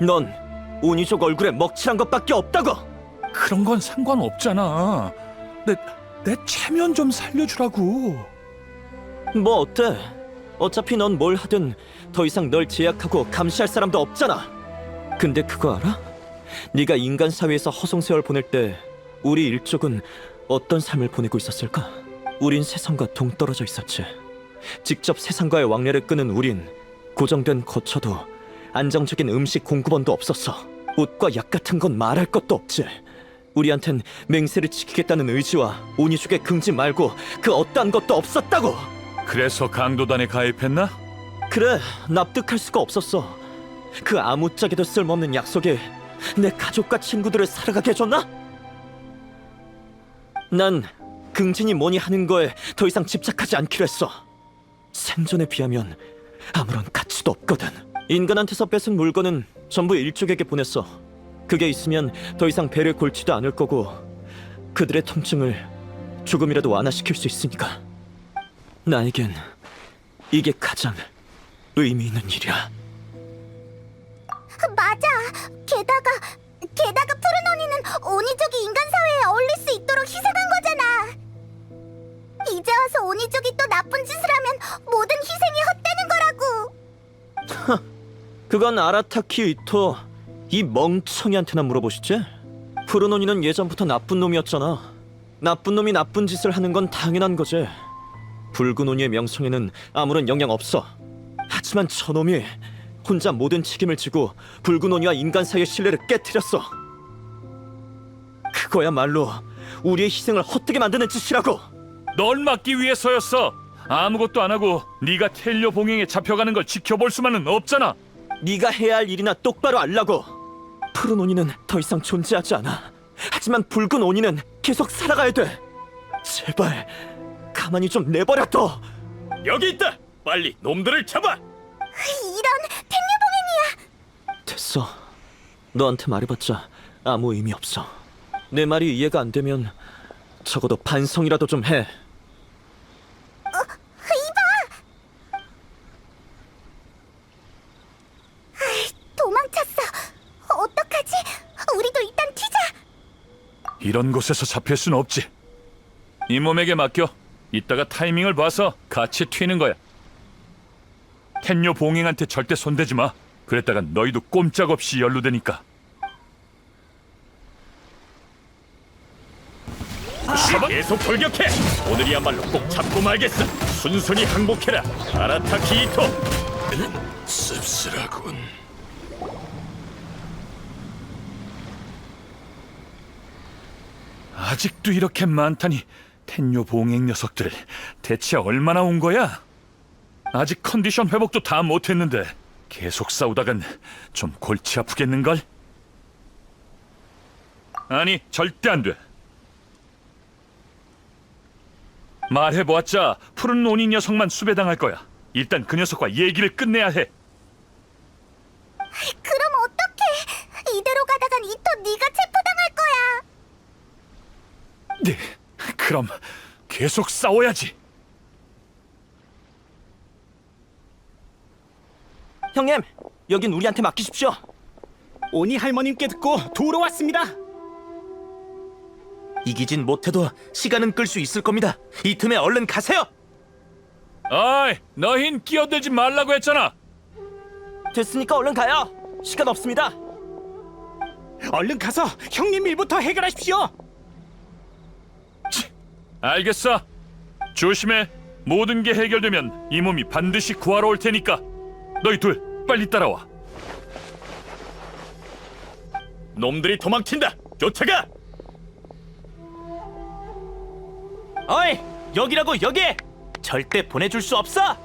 넌 오니족 얼굴에 먹칠한 것밖에 없다고. 그런 건 상관없잖아. 내 체면 좀 살려주라고. 뭐 어때? 어차피 넌 뭘 하든 더 이상 널 제약하고 감시할 사람도 없잖아. 근데 그거 알아? 네가 인간 사회에서 허송세월 보낼 때 우리 일족은 어떤 삶을 보내고 있었을까? 우린 세상과 동떨어져 있었지. 직접 세상과의 왕래를 끄는 우린 고정된 거처도 안정적인 음식 공급원도 없었어. 옷과 약 같은 건 말할 것도 없지. 우리한텐 맹세를 지키겠다는 의지와 오니족의 긍지 말고 그 어떠한 것도 없었다고. 그래서 강도단에 가입했나? 그래, 납득할 수가 없었어. 그 아무짝에도 쓸모없는 약속이 내 가족과 친구들을 살아가게 해줬나? 난 긍진이 뭐니 하는 거에 더 이상 집착하지 않기로 했어. 생존에 비하면 아무런 가치도 없거든. 인간한테서 뺏은 물건은 전부 일족에게 보냈어. 그게 있으면 더 이상 배를 골지도 않을 거고 그들의 통증을 조금이라도 완화시킬 수 있으니까. 나에겐 이게 가장 의미 있는 일이야. 맞아. 게다가 푸른 언니는 오니족이 인간 사회에 어울릴 수 있도록 희생한 거잖아. 이제 와서 오니족이 또 나쁜 짓을 하면 모든 희생이 헛되는 거라고. 그건 아라타키 이토 이 멍청이한테나 물어보시지? 푸르노니는 예전부터 나쁜 놈이었잖아. 나쁜 놈이 나쁜 짓을 하는 건 당연한 거지. 붉은 오니의 명성에는 아무런 영향 없어. 하지만 저놈이 혼자 모든 책임을 지고 붉은 오니와 인간 사이의 신뢰를 깨트렸어. 그거야말로 우리의 희생을 헛되게 만드는 짓이라고. 널 막기 위해서였어. 아무것도 안 하고 네가 텔료 봉행에 잡혀가는 걸 지켜볼 수만은 없잖아. 네가 해야 할 일이나 똑바로 알라고. 푸른 오니는 더 이상 존재하지 않아. 하지만 붉은 오니는 계속 살아가야 돼. 제발 가만히 좀 내버려둬. 여기 있다. 빨리 놈들을 잡아. 이런 탱류봉행이야. 됐어. 너한테 말해봤자 아무 의미 없어. 내 말이 이해가 안 되면 적어도 반성이라도 좀 해. 도망쳤어. 어떡하지? 우리도 일단 튀자. 이런 곳에서 잡힐 순 없지. 이 몸에게 맡겨. 이따가 타이밍을 봐서 같이 튀는 거야. 텐요 봉행한테 절대 손대지 마. 그랬다가 너희도 꼼짝없이 연루되니까. 계속 돌격해. 오늘이야말로 꼭 잡고 말겠어. 순순히 항복해라. 아라타키 이토. 씁쓸하군. 아직도 이렇게 많다니. 텐요 봉행 녀석들 대체 얼마나 온 거야? 아직 컨디션 회복도 다 못했는데 계속 싸우다간 좀 골치 아프겠는걸? 아니, 절대 안 돼. 말해보았자 푸른 오니 녀석만 수배당할 거야. 일단 그 녀석과 얘기를 끝내야 해. 그럼 어떡해? 이대로 가다간 이토 네가 체포당할 거야. 네, 그럼 계속 싸워야지. 형님, 여긴 우리한테 맡기십시오. 오니 할머님께 듣고 도우러 왔습니다. 이기진 못해도 시간은 끌 수 있을 겁니다. 이 틈에 얼른 가세요. 아이, 너흰 끼어들지 말라고 했잖아. 됐으니까 얼른 가요. 시간 없습니다. 얼른 가서 형님 일부터 해결하십시오. 알겠어. 조심해. 모든 게 해결되면 이 몸이 반드시 구하러 올 테니까. 너희 둘 빨리 따라와. 놈들이 도망친다. 쫓아가. 어이, 여기라고 여기. 절대 보내줄 수 없어.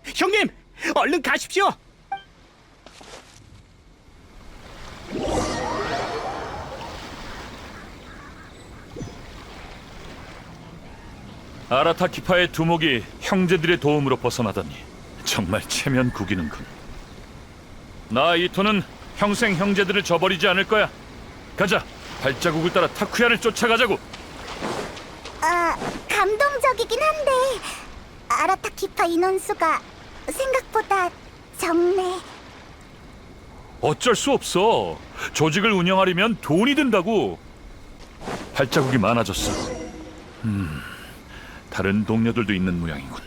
형님, 얼른 가십시오. 아라타키파의 두목이 형제들의 도움으로 벗어나다니 정말 체면 구기는군. 나 이토는 평생 형제들을 저버리지 않을 거야. 가자. 발자국을 따라 타쿠야를 쫓아가자고. 감동적이긴 한데 아라타키파 인원수가 생각보다 적네. 어쩔 수 없어. 조직을 운영하려면 돈이 든다고. 발자국이 많아졌어. 다른 동료들도 있는 모양이군.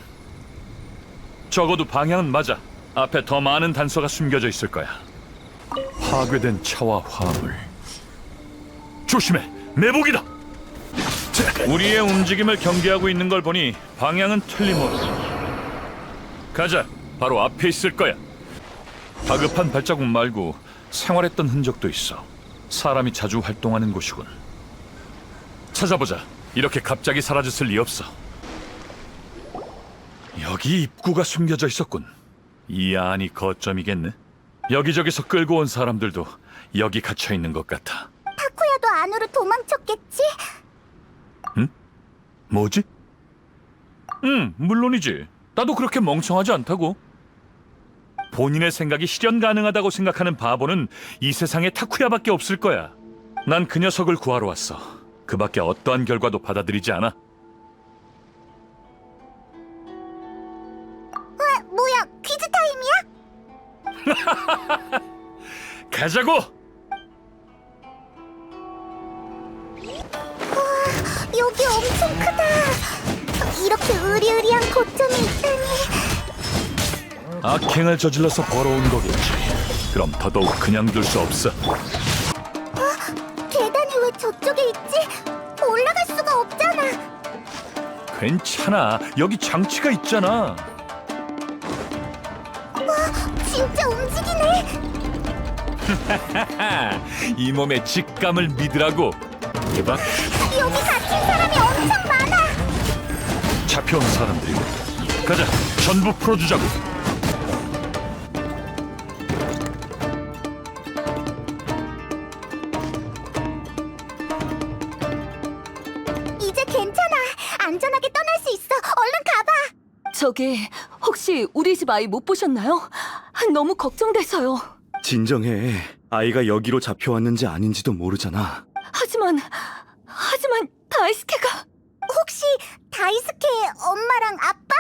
적어도 방향은 맞아. 앞에 더 많은 단서가 숨겨져 있을 거야. 파괴된 차와 화물. 조심해, 매복이다. 우리의 움직임을 경계하고 있는 걸 보니 방향은 틀림없어. 가자, 바로 앞에 있을 거야. 다급한 발자국 말고 생활했던 흔적도 있어. 사람이 자주 활동하는 곳이군. 찾아보자. 이렇게 갑자기 사라졌을 리 없어. 여기 입구가 숨겨져 있었군. 이 안이 거점이겠네. 여기저기서 끌고 온 사람들도 여기 갇혀 있는 것 같아. 타쿠야도 안으로 도망쳤겠지? 뭐지? 물론이지. 나도 그렇게 멍청하지 않다고. 본인의 생각이 실현 가능하다고 생각하는 바보는 이 세상에 타쿠야밖에 없을 거야. 난 그 녀석을 구하러 왔어. 그 밖에 어떠한 결과도 받아들이지 않아. 뭐야, 퀴즈 타임이야? 가자고! 여기 엄청 크다. 이렇게 으리으리한 거점이 있다니. 악행을 저질러서 벌어온 거겠지. 그럼 더더욱 그냥 둘 수 없어. 계단이 왜 저쪽에 있지? 올라갈 수가 없잖아. 괜찮아. 여기 장치가 있잖아. 진짜 움직이네. 이 몸의 직감을 믿으라고. 대박. 여기 갇힌 사람이 엄청 많아. 잡혀온 사람들이고. 가자. 전부 풀어주자고. 이제 괜찮아. 안전하게 떠날 수 있어. 얼른 가봐. 저기 혹시 우리 집 아이 못 보셨나요? 너무 걱정돼서요. 진정해. 아이가 여기로 잡혀왔는지 아닌지도 모르잖아. 하지만 다이스케가 혹시 다이스케의 엄마랑 아빠?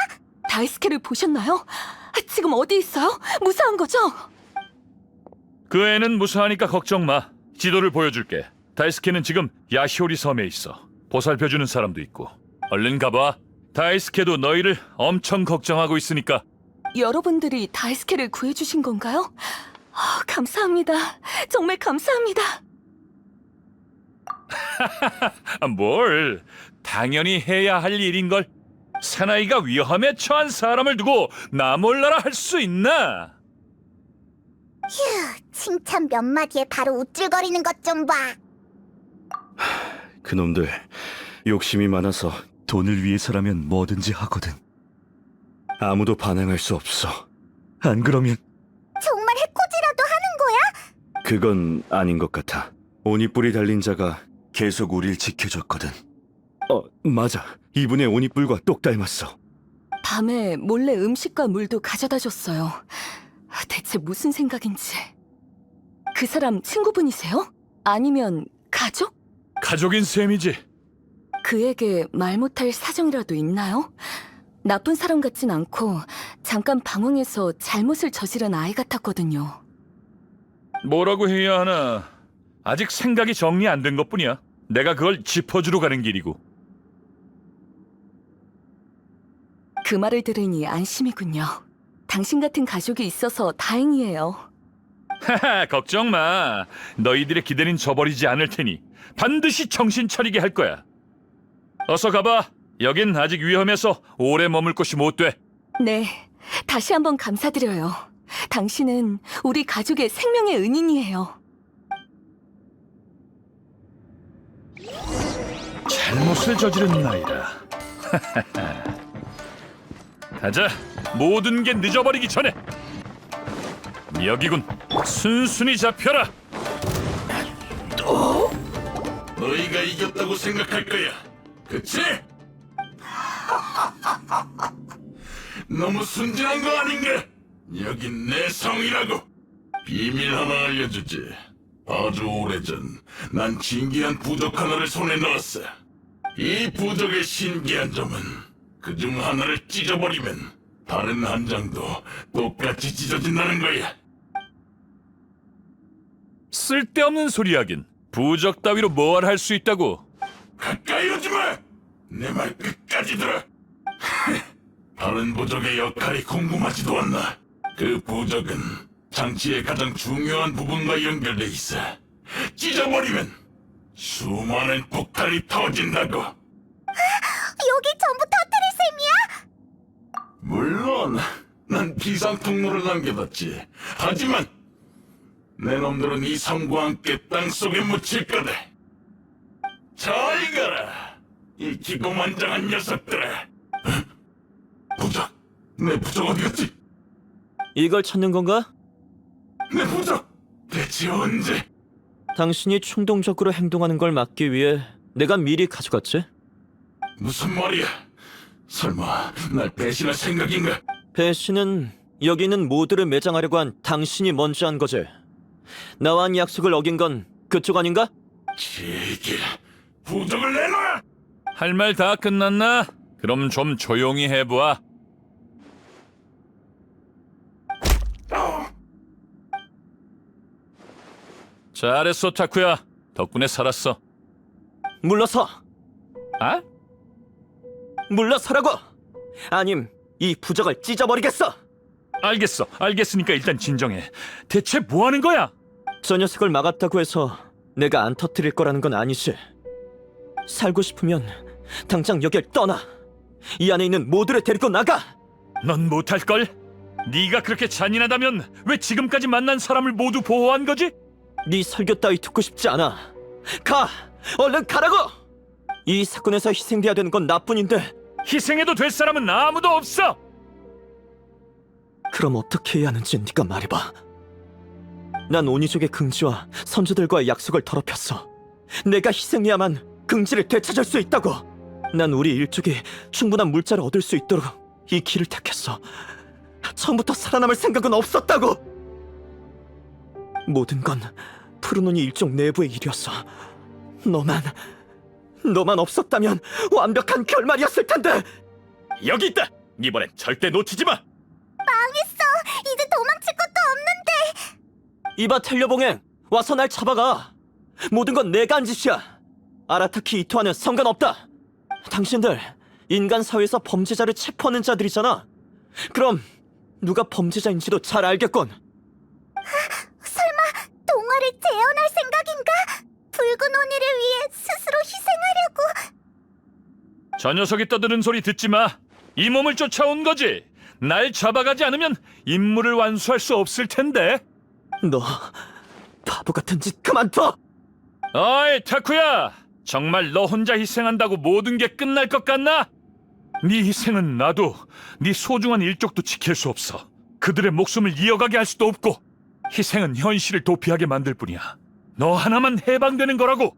다이스케를 보셨나요? 지금 어디 있어요? 무사한 거죠? 그 애는 무사하니까 걱정 마. 지도를 보여줄게. 다이스케는 지금 야시오리 섬에 있어. 보살펴주는 사람도 있고. 얼른 가봐. 다이스케도 너희를 엄청 걱정하고 있으니까. 여러분들이 다이스케를 구해주신 건가요? 감사합니다. 정말 감사합니다. 뭘? 당연히 해야 할 일인걸. 사나이가 위험에 처한 사람을 두고 나 몰라라 할 수 있나? 칭찬 몇 마디에 바로 우쭐거리는 것 좀 봐. 그놈들 욕심이 많아서 돈을 위해서라면 뭐든지 하거든. 아무도 반항할 수 없어. 안 그러면 정말 해코지라도 하는 거야? 그건 아닌 것 같아. 오니뿔이 달린 자가 계속 우릴 지켜줬거든. 맞아. 이분의 오니뿔과 똑 닮았어. 밤에 몰래 음식과 물도 가져다 줬어요. 대체 무슨 생각인지. 그 사람 친구분이세요? 아니면 가족? 가족인 셈이지. 그에게 말 못할 사정이라도 있나요? 나쁜 사람 같진 않고 잠깐 방황해서 잘못을 저지른 아이 같았거든요. 뭐라고 해야 하나. 아직 생각이 정리 안 된 것뿐이야. 내가 그걸 짚어주러 가는 길이고. 그 말을 들으니 안심이군요. 당신 같은 가족이 있어서 다행이에요. 하하, 걱정 마. 너희들의 기대는 저버리지 않을 테니 반드시 정신 차리게 할 거야. 어서 가봐. 여긴 아직 위험해서 오래 머물 곳이 못 돼. 네, 다시 한번 감사드려요. 당신은 우리 가족의 생명의 은인이에요. 잘못을 저지른 나이라. 가자. 모든 게 늦어버리기 전에. 여기군. 순순히 잡혀라. 너희가 이겼다고 생각할 거야. 그치? 너무 순진한 거 아닌가? 여긴 내 성이라고. 비밀 하나 알려주지. 아주 오래전 난 신기한 부적 하나를 손에 넣었어. 이 부적의 신기한 점은 그중 하나를 찢어버리면 다른 한 장도 똑같이 찢어진다는 거야. 쓸데없는 소리 하긴. 부적 따위로 뭘 할 수 있다고. 가까이 오지 마! 내 말 끝까지 들어! 다른 부적의 역할이 궁금하지도 않나. 그 부적은 장치의 가장 중요한 부분과 연결돼 있어. 찢어버리면 수많은 폭탄이 터진다고. 여기 전부 터뜨릴 셈이야? 물론 난 비상통로를 남겨뒀지. 하지만 내 놈들은 이 섬과 함께 땅속에 묻힐 거다. 잘 가라, 이 기고만장한 녀석들아. 부적! 내 부적 어디 갔지? 이걸 찾는 건가? 내 부적! 대체 언제? 당신이 충동적으로 행동하는 걸 막기 위해 내가 미리 가져갔지? 무슨 말이야? 설마 날 배신할 생각인가? 배신은 여기 있는 모두를 매장하려고 한 당신이 먼저 한 거지. 나와 한 약속을 어긴 건 그쪽 아닌가? 제게 부적을 내놔! 할 말 다 끝났나? 그럼 좀 조용히 해보아. 잘했어, 타쿠야. 덕분에 살았어. 물러서! 아? 물러서라고! 아님 이 부적을 찢어버리겠어! 알겠어. 알겠으니까 일단 진정해. 대체 뭐 하는 거야? 저 녀석을 막았다고 해서 내가 안 터뜨릴 거라는 건 아니지. 살고 싶으면 당장 여길 떠나. 이 안에 있는 모두를 데리고 나가! 넌 못할걸? 네가 그렇게 잔인하다면 왜 지금까지 만난 사람을 모두 보호한 거지? 네 설교 따위 듣고 싶지 않아. 가! 얼른 가라고! 이 사건에서 희생돼야 되는 건 나뿐인데 희생해도 될 사람은 아무도 없어! 그럼 어떻게 해야 하는지 네가 말해봐. 난 오니족의 긍지와 선조들과의 약속을 더럽혔어. 내가 희생해야만 긍지를 되찾을 수 있다고. 난 우리 일족이 충분한 물자를 얻을 수 있도록 이 길을 택했어. 처음부터 살아남을 생각은 없었다고. 모든 건 푸르노니 일족 내부의 일이었어. 너만 없었다면 완벽한 결말이었을 텐데. 여기 있다! 이번엔 절대 놓치지 마! 망했어. 이제 도망칠 것도 없는데. 이봐 텔려봉행, 와서 날 잡아가. 모든 건 내가 한 짓이야. 아라타키 이토와는 상관없다. 당신들 인간 사회에서 범죄자를 체포하는 자들이잖아. 그럼 누가 범죄자인지도 잘 알겠군. 설마 동화를 재현할 생각인가? 붉은 오니를 위해 스스로 희생하려고. 저 녀석이 떠드는 소리 듣지 마. 이 몸을 쫓아온 거지. 날 잡아가지 않으면 임무를 완수할 수 없을 텐데. 너 바보 같은 짓 그만둬. 어이 타쿠야, 정말 너 혼자 희생한다고 모든 게 끝날 것 같나? 네 희생은 나도 네 소중한 일족도 지킬 수 없어. 그들의 목숨을 이어가게 할 수도 없고, 희생은 현실을 도피하게 만들 뿐이야. 너 하나만 해방되는 거라고.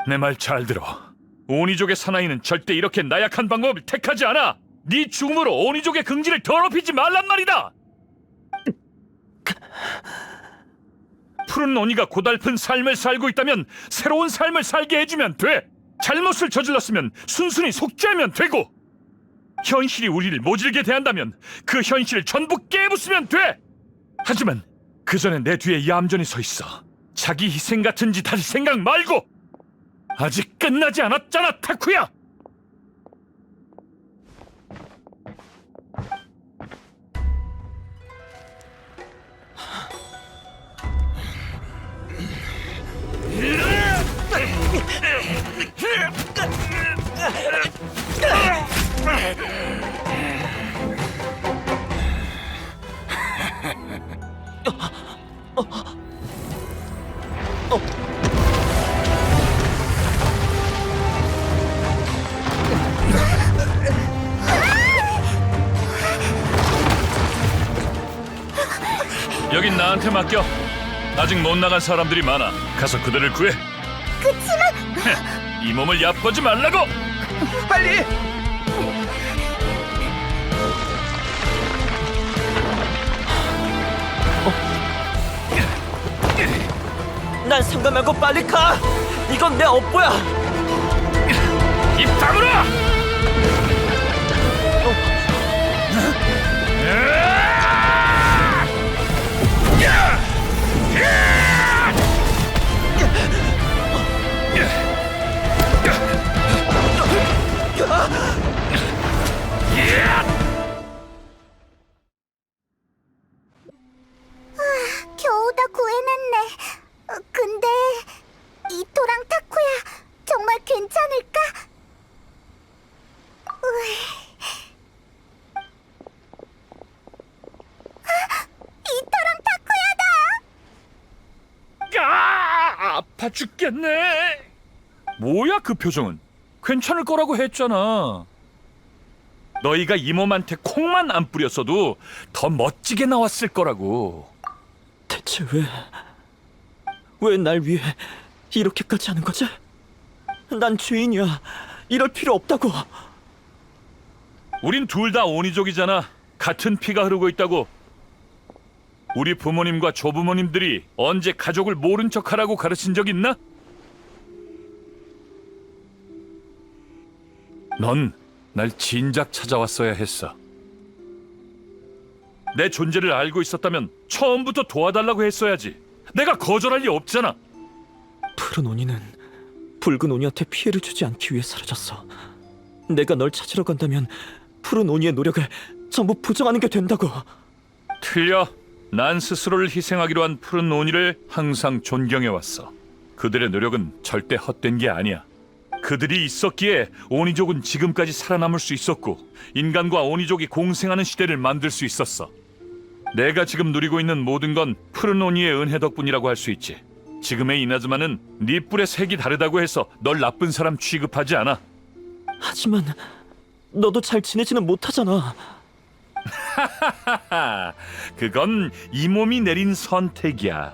내 말 잘 들어. 오니족의 사나이는 절대 이렇게 나약한 방법을 택하지 않아. 네 죽음으로 오니족의 긍지를 더럽히지 말란 말이다. 푸른 오니가 고달픈 삶을 살고 있다면 새로운 삶을 살게 해주면 돼. 잘못을 저질렀으면 순순히 속죄하면 되고, 현실이 우리를 모질게 대한다면 그 현실을 전부 깨부수면 돼. 하지만 그 전에 내 뒤에 얌전히 서 있어. 자기 희생 같은 짓 할 생각 말고. 아직 끝나지 않았잖아, 타쿠야. 여긴 나한테 맡겨. 아직 못 나간 사람들이 많아. 가서 그들을 구해. 그치만 이 몸을 얕보지 말라고. 빨리! 난 상관 말고 빨리 가. 이건 내 업보야. 입 다물어! 겨우 다 구해냈네. 근데 이토랑 타쿠야 정말 괜찮을까? 이토랑 타쿠야다. 아파 죽겠네. 뭐야 그 표정은? 괜찮을 거라고 했잖아. 너희가 이 몸한테 콩만 안 뿌렸어도 더 멋지게 나왔을 거라고. 대체 왜 날 위해 이렇게까지 하는 거지? 난 죄인이야. 이럴 필요 없다고. 우린 둘 다 오니족이잖아. 같은 피가 흐르고 있다고. 우리 부모님과 조부모님들이 언제 가족을 모른 척하라고 가르친 적 있나? 넌 날 진작 찾아왔어야 했어. 내 존재를 알고 있었다면 처음부터 도와달라고 했어야지. 내가 거절할 리 없잖아. 푸른 오니는 붉은 오니한테 피해를 주지 않기 위해 사라졌어. 내가 널 찾으러 간다면 푸른 오니의 노력을 전부 부정하는 게 된다고. 틀려. 난 스스로를 희생하기로 한 푸른 오니를 항상 존경해왔어. 그들의 노력은 절대 헛된 게 아니야. 그들이 있었기에 오니족은 지금까지 살아남을 수 있었고 인간과 오니족이 공생하는 시대를 만들 수 있었어. 내가 지금 누리고 있는 모든 건 푸른 오니의 은혜 덕분이라고 할 수 있지. 지금의 이나즈마는 네 뿔의 색이 다르다고 해서 널 나쁜 사람 취급하지 않아. 하지만 너도 잘 지내지는 못하잖아. 그건 이 몸이 내린 선택이야.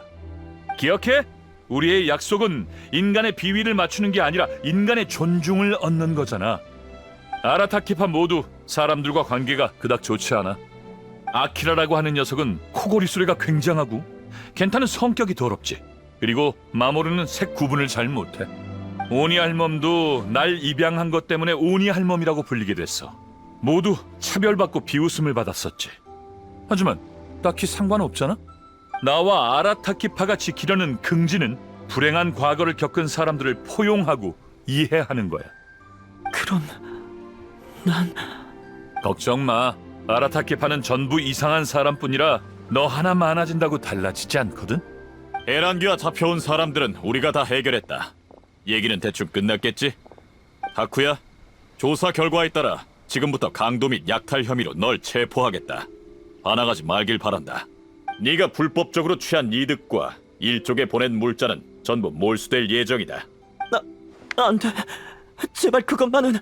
기억해? 우리의 약속은 인간의 비위를 맞추는 게 아니라 인간의 존중을 얻는 거잖아. 아라타키파 모두 사람들과 관계가 그닥 좋지 않아. 아키라라고 하는 녀석은 코골이 소리가 굉장하고 켄타는 성격이 더럽지. 그리고 마모르는 색 구분을 잘 못해. 오니 할멈도 날 입양한 것 때문에 오니 할멈이라고 불리게 됐어. 모두 차별받고 비웃음을 받았었지. 하지만 딱히 상관없잖아. 나와 아라타키파가 지키려는 긍지는 불행한 과거를 겪은 사람들을 포용하고 이해하는 거야. 그럼 난 걱정 마. 아라타키파는 전부 이상한 사람뿐이라 너 하나 많아진다고 달라지지 않거든. 에란기와 잡혀온 사람들은 우리가 다 해결했다. 얘기는 대충 끝났겠지? 다쿠야, 조사 결과에 따라 지금부터 강도 및 약탈 혐의로 널 체포하겠다. 반항하지 말길 바란다. 네가 불법적으로 취한 이득과 일족에 보낸 물자는 전부 몰수될 예정이다. 안 돼. 제발 그것만은.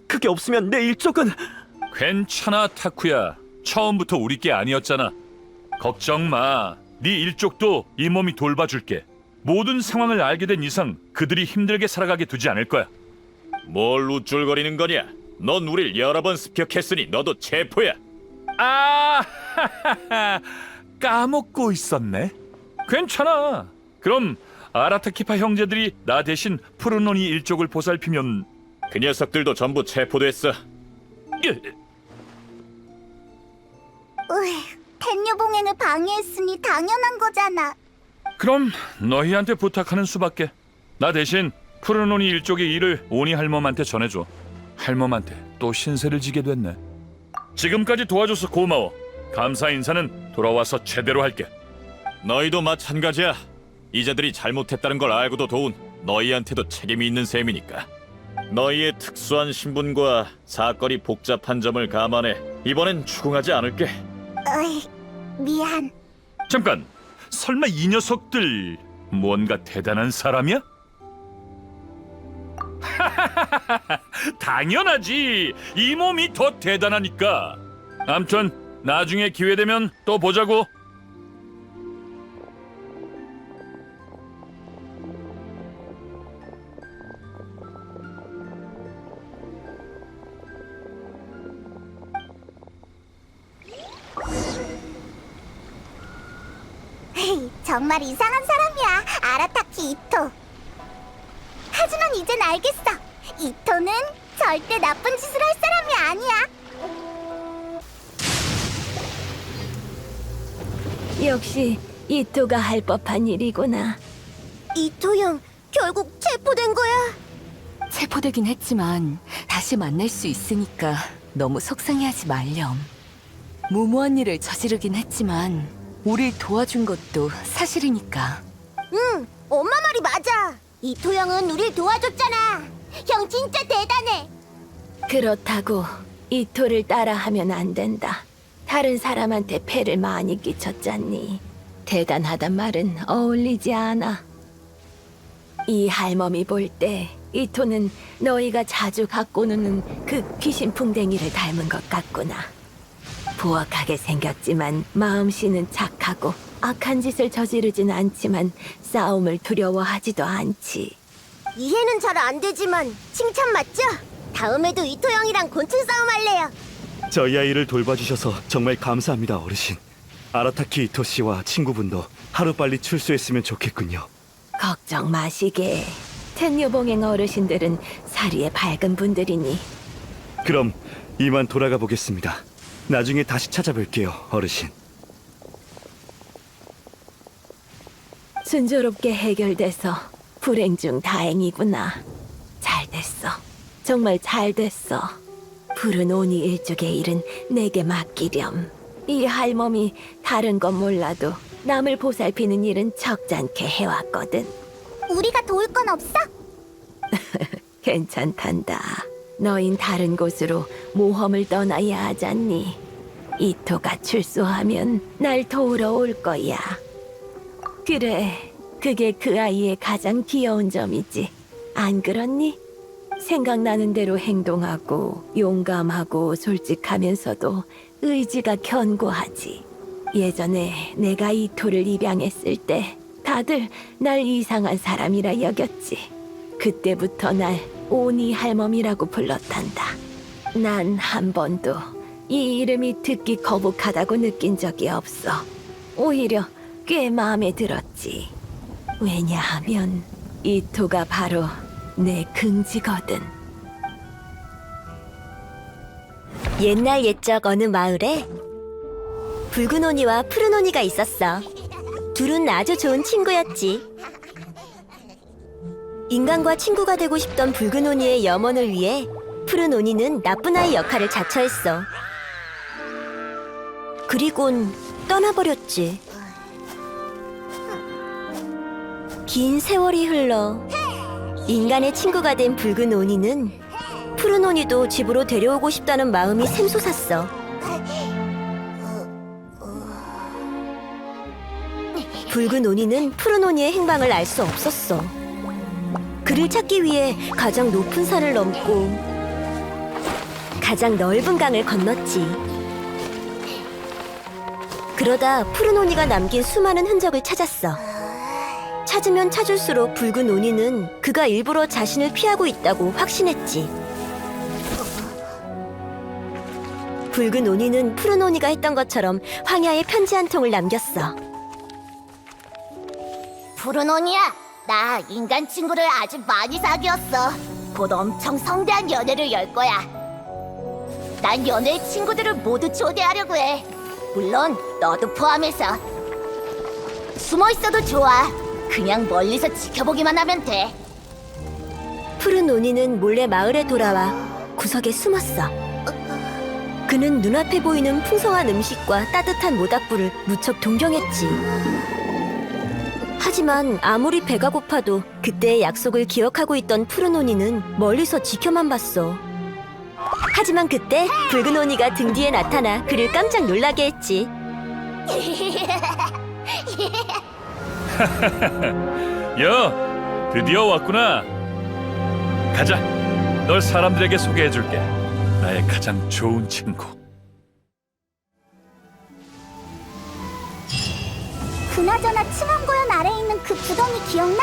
그게 없으면 내 일족은. 괜찮아 타쿠야. 처음부터 우리 게 아니었잖아. 걱정 마. 네 일족도 이 몸이 돌봐줄게. 모든 상황을 알게 된 이상 그들이 힘들게 살아가게 두지 않을 거야. 뭘 우쭐거리는 거냐? 넌 우릴 여러 번 습격했으니 너도 체포야. 아, 까먹고 있었네. 괜찮아. 그럼 아라타키파 형제들이 나 대신 푸르노니 일족을 보살피면. 그 녀석들도 전부 체포됐어. 텐류 봉행을 방해했으니 당연한 거잖아. 그럼 너희한테 부탁하는 수밖에. 나 대신 푸르노니 일족의 일을 오니 할멈한테 전해줘. 할멈한테 또 신세를 지게 됐네. 지금까지 도와줘서 고마워. 감사 인사는 돌아와서 제대로 할게. 너희도 마찬가지야. 이자들이 잘못했다는 걸 알고도 도운 너희한테도 책임이 있는 셈이니까. 너희의 특수한 신분과 사건이 복잡한 점을 감안해 이번엔 추궁하지 않을게. 미안. 잠깐, 설마 이 녀석들 뭔가 대단한 사람이야? 당연하지. 이 몸이 더 대단하니까. 암튼 나중에 기회 되면 또 보자고. 정말 이상한 사람이야, 아라타키 이토. 하지만 이젠 알겠어. 이토는 절대 나쁜 짓을 할 사람이 아니야. 역시 이토가 할 법한 일이구나. 이토 형, 결국 체포된 거야? 체포되긴 했지만 다시 만날 수 있으니까 너무 속상해하지 말렴. 무모한 일을 저지르긴 했지만 우릴 도와준 것도 사실이니까. 응, 엄마 말이 맞아. 이토 형은 우릴 도와줬잖아. 형 진짜 대단해. 그렇다고 이토를 따라하면 안 된다. 다른 사람한테 폐를 많이 끼쳤잖니. 대단하단 말은 어울리지 않아. 이 할멈이 볼 때 이토는 너희가 자주 갖고 노는 그 귀신풍뎅이를 닮은 것 같구나. 부악하게 생겼지만 마음씨는 착하고 악한 짓을 저지르진 않지만 싸움을 두려워하지도 않지. 이해는 잘 안 되지만 칭찬 맞죠? 다음에도 이토 형이랑 곤충 싸움 할래요. 저희 아이를 돌봐주셔서 정말 감사합니다, 어르신. 아라타키 이토 씨와 친구분도 하루빨리 출소했으면 좋겠군요. 걱정 마시게. 텐유봉행 어르신들은 사리에 밝은 분들이니 그럼 이만 돌아가 보겠습니다. 나중에 다시 찾아뵐게요, 어르신. 순조롭게 해결돼서 불행 중 다행이구나. 잘 됐어. 정말 잘 됐어. 푸른 오니 일족의 일은 내게 맡기렴. 이 할멈이 다른 건 몰라도 남을 보살피는 일은 적잖게 해왔거든. 우리가 도울 건 없어? 괜찮단다. 너흰 다른 곳으로 모험을 떠나야 하잖니. 이토가 출소하면 날 도우러 올 거야. 그래, 그게 그 아이의 가장 귀여운 점이지. 안 그렇니? 생각나는 대로 행동하고 용감하고 솔직하면서도 의지가 견고하지. 예전에 내가 이토를 입양했을 때 다들 날 이상한 사람이라 여겼지. 그때부터 날 오니 할멈이라고 불렀단다. 난 한 번도 이 이름이 듣기 거북하다고 느낀 적이 없어. 오히려 꽤 마음에 들었지. 왜냐하면 이토가 바로 내 긍지거든. 옛날 옛적 어느 마을에 붉은 오니와 푸른 오니가 있었어. 둘은 아주 좋은 친구였지. 인간과 친구가 되고 싶던 붉은 오니의 염원을 위해 푸른 오니는 나쁜 아이 역할을 자처했어. 그리곤 떠나버렸지. 긴 세월이 흘러 인간의 친구가 된 붉은 오니는 푸른 오니도 집으로 데려오고 싶다는 마음이 샘솟았어. 붉은 오니는 푸른 오니의 행방을 알 수 없었어. 그를 찾기 위해 가장 높은 산을 넘고 가장 넓은 강을 건넜지. 그러다 푸른 오니가 남긴 수많은 흔적을 찾았어. 찾으면 찾을수록 붉은 오니는 그가 일부러 자신을 피하고 있다고 확신했지. 붉은 오니는 푸른 오니가 했던 것처럼 황야에 편지 한 통을 남겼어. 푸른 오니야, 나 인간 친구를 아주 많이 사귀었어. 곧 엄청 성대한 연회를 열 거야. 난 연회의 친구들을 모두 초대하려고 해. 물론 너도 포함해서. 숨어 있어도 좋아. 그냥 멀리서 지켜보기만 하면 돼. 푸른 오니는 몰래 마을에 돌아와 구석에 숨었어. 그는 눈앞에 보이는 풍성한 음식과 따뜻한 모닥불을 무척 동경했지. 하지만 아무리 배가 고파도 그때의 약속을 기억하고 있던 푸른 오니는 멀리서 지켜만 봤어. 하지만 그때 붉은 오니가 등 뒤에 나타나 그를 깜짝 놀라게 했지. 야, 드디어 왔구나. 가자. 널 사람들에게 소개해줄게. 나의 가장 좋은 친구. 그나저나 층암고연 아래에 있는 그 구덩이 기억나?